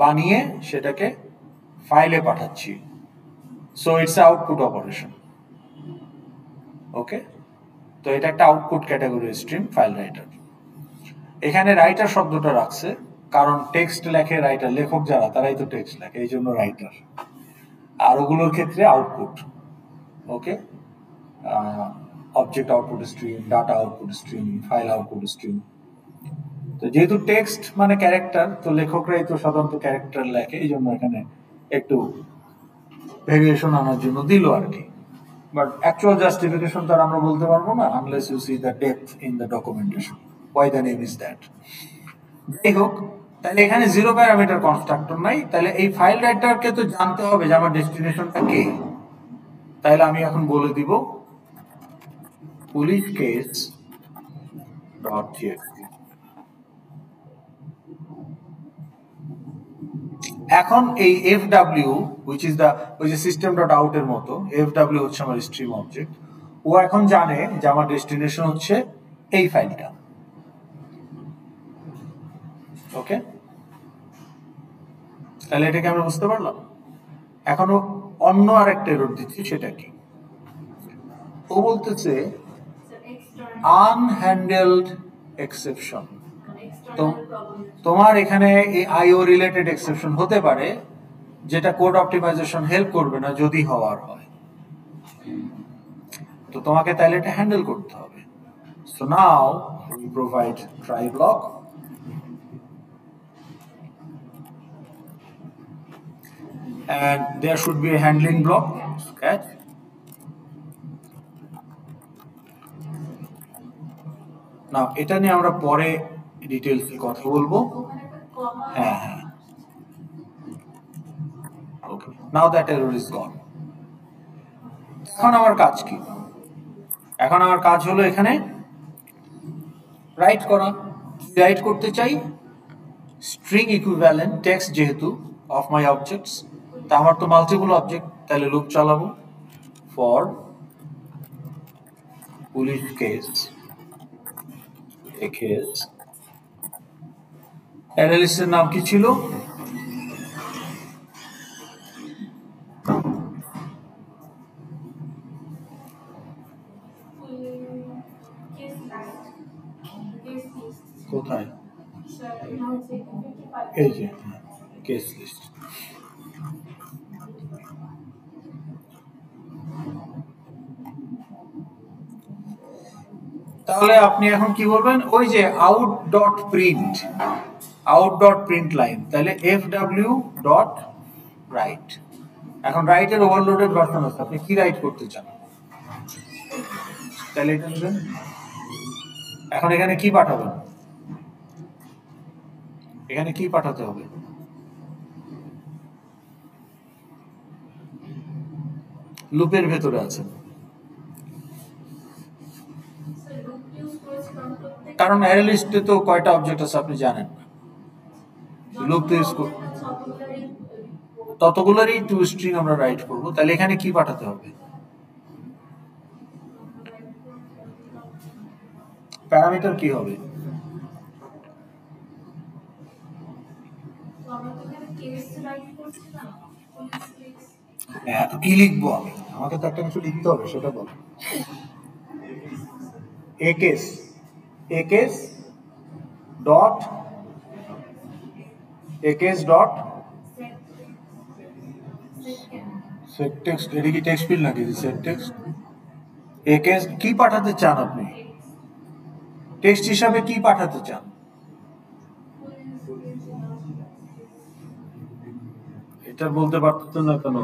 বানিয়ে সেটাকে ফাইলে পাঠাচ্ছি। So it's output operation. Okay, তো এটা একটা output category stream file writer. এখানে রাইটার শব্দটা রাখছে কারণ টেক্সট লেখে রাইটার, লেখক যারা তারাই তো টেক্সট লেখে, এই জন্য রাইটার। আর ওগুলোর ক্ষেত্রে output. Okay, object output stream, data output stream, file output stream. তো যেহেতু টেক্সট মানে ক্যারেক্টার, তো লেখকরাই তো সাধারণত ক্যারেক্টার লেখে, এই জন্য এখানে একটু ভেরিয়েশন আনার জন্য দিল আর কি। বাট অ্যাকচুয়াল জাস্টিফিকেশন তার আমরা বলতে পারবো না unless you see the depth in the documentation why the name is that. যাই হোক, তাহলে এখানে জিরো প্যারামিটার কনস্ট্রাক্টর নাই, তাহলে এই ফাইল রাইটারকে তো জানতে হবে যে আমার ডেস্টিনেশনটা কে। তাহলে আমি এখন বলে দিব পুলিশ কেস ডট টিএক্সটি। এখন এই fw which is the ওই যে সিস্টেম ডট আউট এর মতো, fw হচ্ছে আমার স্ট্রিম অবজেক্ট। ও এখন জানে যে আমার ডেস্টিনেশন হচ্ছে এই ফাইলটা। ওকে, তাহলে এটাকে আমরা বুঝতে পারলাম। এখনো অন্য আরেকটা এরর দিচ্ছি, সেটা কি? ও বলতেছে আনহ্যান্ডেলড এক্সেপশন। তো তোমার এখানে এই আইও রিলেটেড এক্সেপশন হতে পারে যেটা কোড অপটিমাইজেশন হেল্প করবে না যদি হওয়ার হয়। তো তোমাকে তাহলে এটা হ্যান্ডেল করতে হবে। So now we provide try block and there should be a handling block sketch. Now এটা নিয়ে আমরা পরে ডিটেইলস কথা বলবো। হ্যাঁ হ্যাঁ, okay, now that error is gone. এখন আমার কাজ কি? এখন আমার কাজ হলো এখানে রাইট করা। রাইট করতে চাই স্ট্রিং ইকুইভ্যালেন্ট টেক্সট যেহেতু অফ মাই অবজেক্টস, তা আমার তো মাল্টিপল অবজেক্ট, তাহলে লুপ চালাবো for police case a case. অ্যানালিস্টের নাম কি ছিল? কোথায়? এই যে কেস লিস্ট। তাহলে আপনি এখন কি বলবেন? ওই যে আউট ডট প্রিন্ট লাইন, তাহলে fw ডট রাইট। এখন রাইটের ওভারলোডেড ভার্সন আছে, আপনি কি রাইট করতে চান? তাহলে এটা নেবেন। এখন এখানে কি পাঠাবেন? এখানে কি পাঠাতে হবে? লুপের ভেতরে আছে, কারণ অ্যারে লিস্টে তো কয়টা অবজেক্ট আছে আপনি জানেন না। লুপ তো ইউজ করব, ততগুলোরই টু স্ট্রিং আমরা রাইট করব। তাহলে এখানে কি পাঠাতে হবে? প্যারামিটার কি হবে? কি লিখবো আমি? আমাকে তো একটা কিছু লিখতে হবে, সেটা বল। এ কেস ডট সেট টেক্সট। এটা কি টেক্সট ফিল্ড নাকি সেট টেক্সট? এ কেস কি পাঠাতে চান আপনি? টেক্সট হিসাবে কি পাঠাতে চান? এটা বলতে পারতেন না কেন?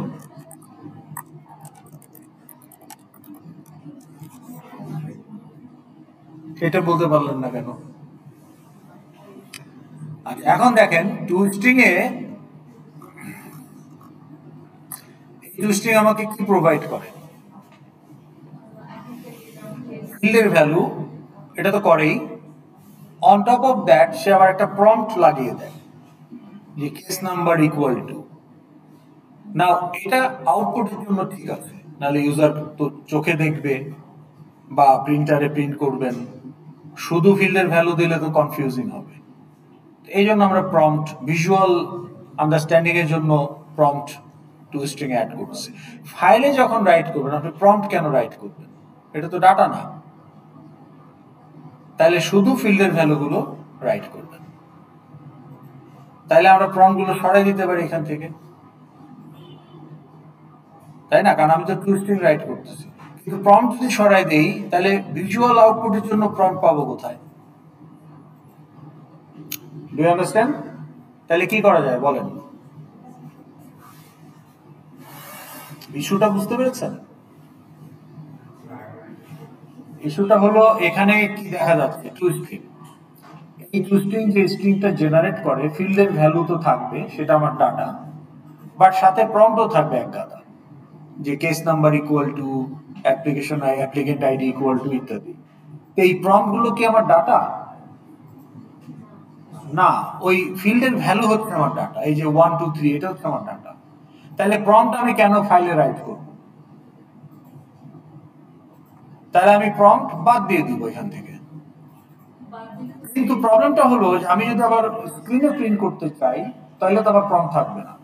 এটা বলতে পারলেন না কেন? এখন দেখেন টু স্ট্রিং এ আমাকে কি প্রোভাইড করে? ফিল্ডের ভ্যালু, এটা তো করেই। অন টপ অফ দ্যাট সে আবার একটা প্রম্পট লাগিয়ে দেয় যে কেস নাম্বার ইকুয়াল টু। নাও এটা আউটপুটের জন্য ঠিক আছে, নাহলে ইউজার তো চোখে দেখবে বা প্রিন্টারে প্রিন্ট করবেন, শুধু ফিল্ডের ভ্যালু দিলে তো কনফিউজিং হবে। এই জন্য আমরা প্রম্পট ভিজুয়াল আন্ডারস্ট্যান্ডিং এর জন্য প্রম্পট টু স্ট্রিং অ্যাড করছি। ফাইলে যখন রাইট করবেন আপনি প্রম্পট কেন রাইট করবেন? এটা তো ডাটা না, তাহলে শুধু ফিল্ডের ভ্যালুগুলো রাইট করবেন। তাহলে আমরা প্রম্পট গুলো সরাই দিতে পারি এখান থেকে, তাই না? কারণ আমি তো টু স্ট্রিং রাইট করতেছি। কিন্তু প্রম্পট যদি সরাই দেই তাহলে ভিজুয়াল আউটপুটের জন্য প্রম্পট পাবো কোথায়? Do you understand? তাহলে কি করা যায় বলেন? ইস্যুটা বুঝতে পেরেছেন? ইস্যুটা হলো এখানে কি দেখা যাচ্ছে, টু স্ট্রিং। এই টু স্ট্রিং যে স্ট্রিংটা জেনারেট করে ফিল্ডের ভ্যালু তো থাকবে, সেটা আমার ডাটা, বাট সাথে প্রম্পটও থাকবে এক গাদা, যে case number equal to applicant ID equal to ইত্যাদি। এই প্রম্পট গুলো কি আমার ডাটা? না, ওই ফিল্ডের ভ্যালু হচ্ছে আমার ডাটা। এই যে 1 2 3 এটা হচ্ছে আমার ডাটা। তাহলে প্রম্পট আমি কেন ফাইলে রাইট করব? তাহলে আমি প্রম্পট বাদ দিয়ে দিব এখান থেকে। কিন্তু প্রবলেমটা হলো আমি যদি আবার স্ক্রিনে প্রিন্ট করতে চাই তাহলে তো আবার প্রম্পট থাকবে না।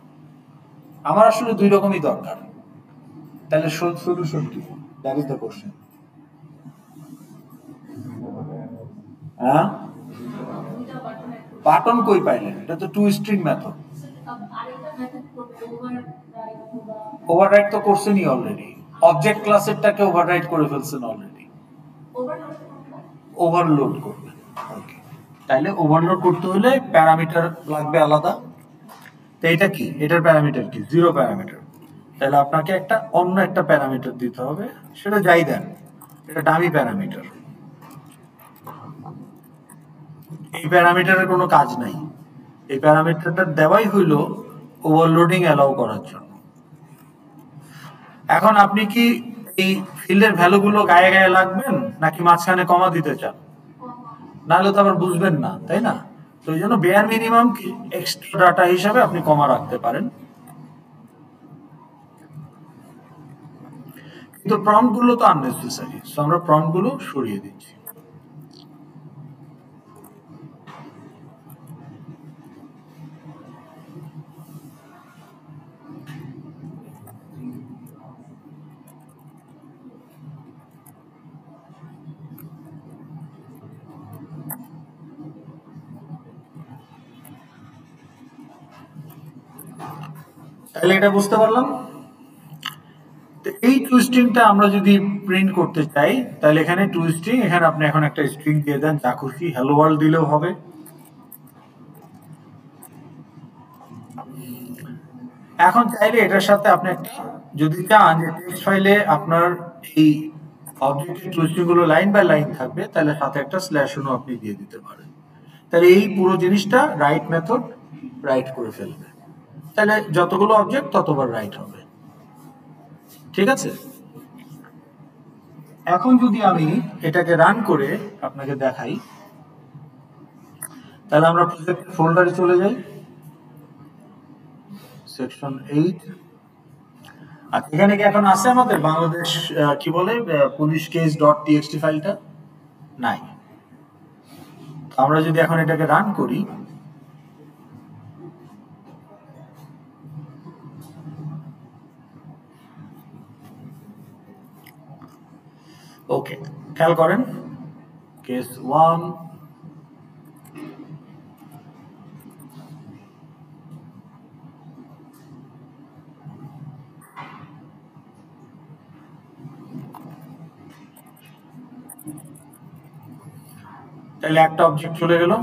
আমার আসলে দুই রকমই দরকার। তাহলে সলিউশন কি? That is the question. হ্যাঁ, বাটন কই পাইলেন? এটা তো টু স্ট্রিং মেথড। ওভাররাইড তো করছেনই অলরেডি, অবজেক্ট ক্লাসেরটাকে ওভাররাইড করে ফেলছেন অলরেডি। ওভারলোড করবেন। ওকে, তাইলে ওভারলোড করতে হলে প্যারামিটার লাগবে আলাদা। তো এটা কি? এটার প্যারামিটার কি? 0 প্যারামিটার। তাহলে আপনাকে একটা অন্য একটা প্যারামিটার দিতে হবে, সেটা যাই দেন, এটা ডামি প্যারামিটার। এই প্যারামিটারের কোনো কাজ নাই, এই প্যারামিটারটা দেওয়াই হইল ওভারলোডিং অ্যালাউ করার জন্য। এখন আপনি কি এই ফিল্ডের ভ্যালুগুলো গায়ে গায়ে লাগবেন নাকি মাঝখানে কমা দিতে চান? নাহলে তো আবার বুঝবেন না, তাই না? তো এই জন্য বেয়ার মিনিমাম কি এক্সট্রা ডাটা হিসাবে আপনি কমা রাখতে পারেন। কিন্তু প্রম্পট গুলো তো আননেসেসারি, সো আমরা প্রম্পট গুলো সরিয়ে দিচ্ছি। তাহলে এটা বুঝতে পারলাম। এই টু স্ট্রিংটা আমরা যদি প্রিন্ট করতে চাই, তাহলে এখানে টু স্ট্রিং, এখানে আপনি এখন একটা স্ট্রিং দিয়ে দেন, যা খুশি, হ্যালো ওয়ার্ল্ড দিলেও হবে। এখন চাইলে এটার সাথে আপনি একটা, যদি চান যে টেক্সট ফাইলে আপনার এই অবজেক্টের টু স্ট্রিং গুলো লাইন বাই লাইন থাকবে, তাহলে সাথে একটা স্ল্যাশও আপনি দিয়ে দিতে পারেন। তাহলে এই পুরো জিনিসটা রাইট মেথড রাইট করে ফেলবে। তাহলে যতগুলো অবজেক্ট ততবার রাইট হবে। ঠিক আছে? এখন যদি আমি এটাকে রান করে আপনাকে দেখাই, তাহলে আমরা প্রজেক্ট ফোল্ডারে চলে যাই, সেকশন 8। আর এখানে কি এখন আছে আমাদের বাংলাদেশ কি বলে পুলিশ কেস ডট টিএক্সটি ফাইলটা? নাই। আমরা যদি এখন এটাকে রান করি, ওকে, খেয়াল করেন কেস 1, তাহলে একটা অবজেক্ট চলে গেল।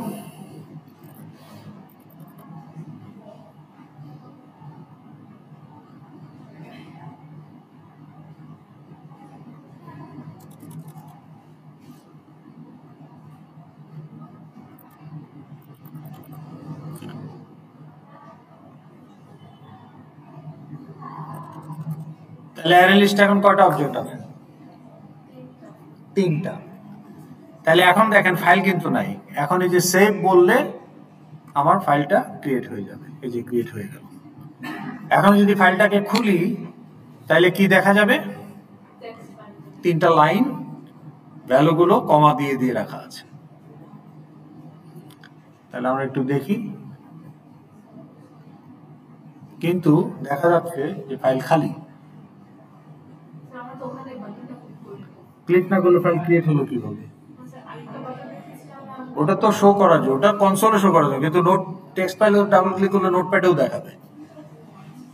তাহলে অ্যারে লিস্টে এখন কয়টা অবজেক্ট আছে? 3টা। তাহলে এখন দেখেন ফাইল কিন্তু নাই। এখন এই যে সেভ বললে আমার ফাইলটা ক্রিয়েট হয়ে যাবে। এই যে ক্রিয়েট হয়ে গেল। এখন যদি ফাইলটাকে খুলি, তাহলে কি দেখা যাবে? 3টা লাইন, ভ্যালুগুলো কমা দিয়ে দিয়ে রাখা আছে। তাহলে আমরা একটু দেখি, কিন্তু দেখা যাচ্ছে যে ফাইল খালি। ক্লিক না করলে ফাইল ক্রিয়েট হলো কিভাবে? ওটা তো শো করা যায়, ওটা কনসোলে শো করা যায়, কিন্তু নোট টেক্সট ফাইলে ডাবল ক্লিক করলে নোটপ্যাডেও দেখাবে,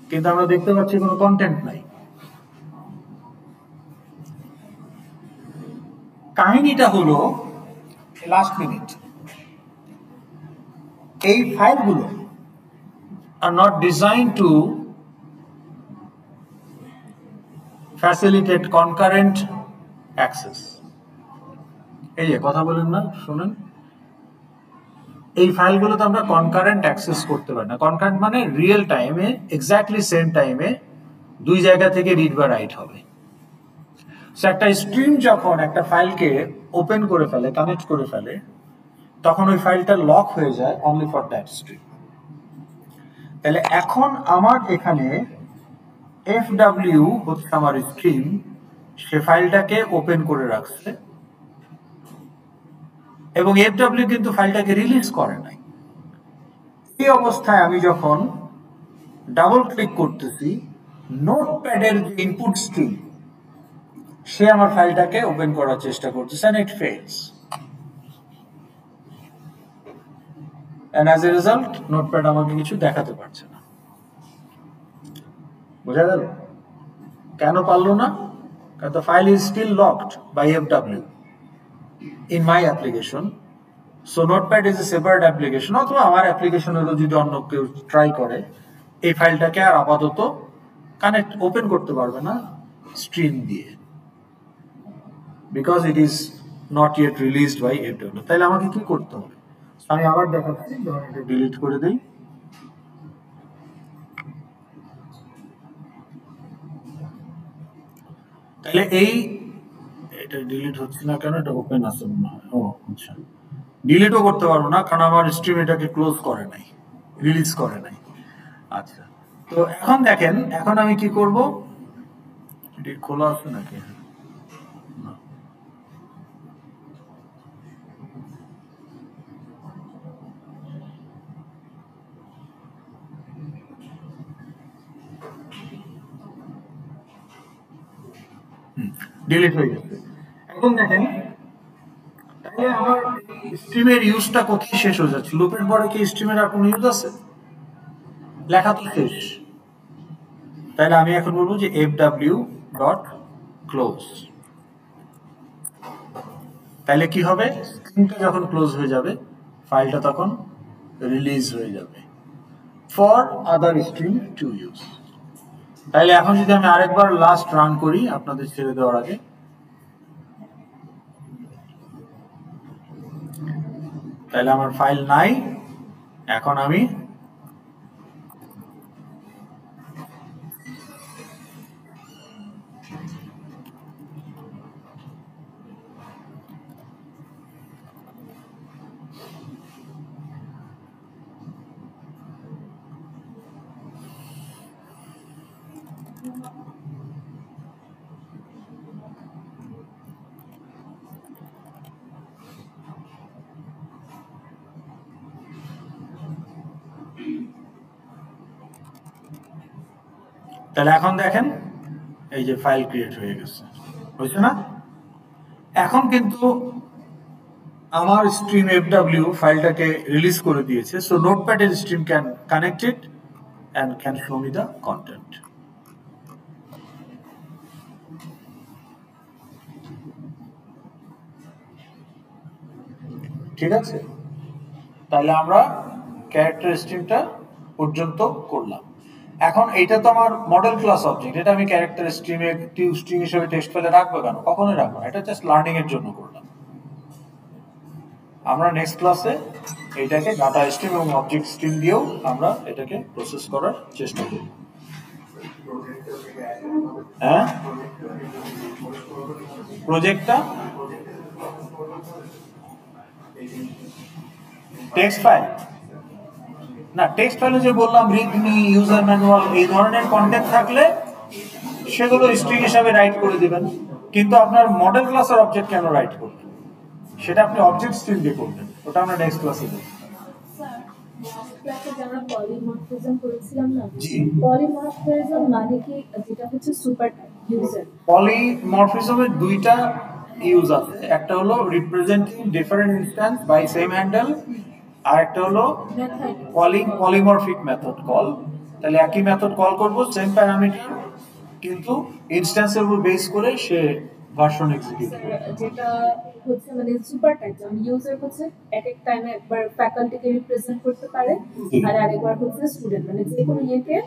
কিন্তু আমরা দেখতে পাচ্ছি কোনো কন্টেন্ট নাই। কাহিনীটা হলো লাস্ট মিনিট, এই ফাইলগুলো are not designed to facilitate concurrent access। এই যে কথা বলেন না, শুনেন, এই ফাইলগুলোতে আমরা কনকারেন্ট অ্যাক্সেস করতে পারি না। কনকারেন্ট মানে রিয়েল টাইমে, এক্স্যাক্টলি সেম টাইমে দুই জায়গা থেকে রিড বা রাইট হবে। সো একটা স্ট্রিম যখন একটা ফাইলকে ওপেন করে ফেলে, কানেক্ট করে ফেলে, তখন ওই ফাইলটা লক হয়ে যায় অনলি ফর দ্যাট স্ট্রিম। তাহলে এখন আমার এখানে FW হচ্ছে আমার স্ট্রিম, সে ফাইলটাকে ওপেন করে রাখছে, এবং FW কিন্তু ফাইলটাকে রিলিজ করে নাই। এই অবস্থায় আমি যখন ডাবল ক্লিক করতেছি, নোটপ্যাডের যে ইনপুট স্ট্রিম সে আমার ফাইলটাকে ওপেন করার চেষ্টা করতেছে and it fails. And as a result, notepad আমাকে কিছু দেখাতে পারছে না। বোঝা গেল কেন পারলো না? কারণ the file is still locked by FW in my application. So notepad is a separate application. অথবা আমার অ্যাপ্লিকেশনেরও যদি অন্য কেউ ট্রাই করে এই ফাইলটাকে আর আপাতত কানেক্ট ওপেন করতে পারবে না স্ট্রিম দিয়ে, because it is not yet released by FW. তাহলে আমাকে কি করতে হবে? আমি আবার দেখাচ্ছি, যখন এটা ডিলিট করে দেই, তাহলে এটা ডিলিট হচ্ছে না কেন? এটা ওপেন আছে মনে হয়। ও আচ্ছা, ডিলিটও করতে পারবো না কারণ আমার স্ট্রিম এটাকে ক্লোজ করে নাই, রিলিজ করে নাই। আচ্ছা, তো এখন দেখেন, এখন আমি কি করব? এটি খোলা আছে নাকি? ডিলিট হয়ে গেছে। এখন দেখেন, তাহলে আমার স্ট্রিমের ইউজটা কোথায় শেষ হয়ে যাচ্ছে? লুপের পরে কি স্ট্রিমের আর কোনো ইউজ আছে? লেখা তো শেষ। তাহলে আমি এখন বলবো যে fw.close। তাহলে কি হবে? স্ট্রিমটা যখন ক্লোজ হয়ে যাবে ফাইলটা তখন রিলিজ হয়ে যাবে for other stream to use. তাহলে এখন যদি আমি আরেকবার লাস্ট রান করি আপনাদের ছেড়ে দেওয়ার আগে, তাহলে আমার ফাইল নাই। এখন আমি তাহলে এখন দেখেন এই যে ফাইল ক্রিয়েট হয়ে গেছে, বুঝছো না? এখন কিন্তু আমার স্ট্রিম fw ফাইলটাকে রিলিজ করে দিয়েছে। সো নোটপ্যাডের stream can connected and can show me the content. ঠিক আছে, তাহলে আমরা ক্যারেক্টার স্ট্রিমটা পর্যন্ত করলাম। এখন এইটা তো আমার মডেল ক্লাস অবজেক্ট, এটা আমি ক্যারেক্টার স্ট্রিমে স্ট্রিং হিসেবে টেক্সট ফাইলে রাখবো কেন? কখনোই রাখবো না, এটা জাস্ট লার্নিং এর জন্য করলাম। আমরা নেক্সট ক্লাসে এইটাকে ডাটা স্ট্রিম এবং অবজেক্ট স্ট্রিম দিয়েও আমরা এটাকে প্রসেস করার চেষ্টা করব। হ্যাঁ, প্রজেক্টটা টেক্সট ফাইল না, টেক্সট ফাইলে যে বললাম রিডমি, ইউজার ম্যানুয়াল, এই ধরনের কন্টেন্ট থাকলে সেগুলো স্ট্রিং হিসাবে রাইট করে দিবেন। কিন্তু আপনার মডেল ক্লাসের অবজেক্ট কেন রাইট করবেন? সেটা আপনি অবজেক্ট স্ট্রিম দিয়ে করবেন, ওটা আমরা নেক্সট ক্লাসে দেখব। ক্লাসে আমরা পলিমরফিজম করেছিলাম না, পলিমরফিজম মানে কি? যেটা হচ্ছে সুপার টাইপ ইউজার। পলিমরফিজমের দুইটা ইউজ আছে, একটা হলো representing different instance by same handle, আর একটা হলো পলিমরফিক মেথড কল। তাহলে একই মেথড কল করব, সেম প্যারামিটার, কিন্তু ইনস্ট্যান্সের উপর বেস করে সে ভার্সন এক্সিকিউট করবে। যেটা হচ্ছে মানে সুপার টাইপ, ইউজার হচ্ছে এক এক টাইমে একবার ফ্যাকাল্টিকে রিপ্রেজেন্ট করতে পারে আর আরেকবার হচ্ছে স্টুডেন্ট, মানে যে কোনো ইয়েকে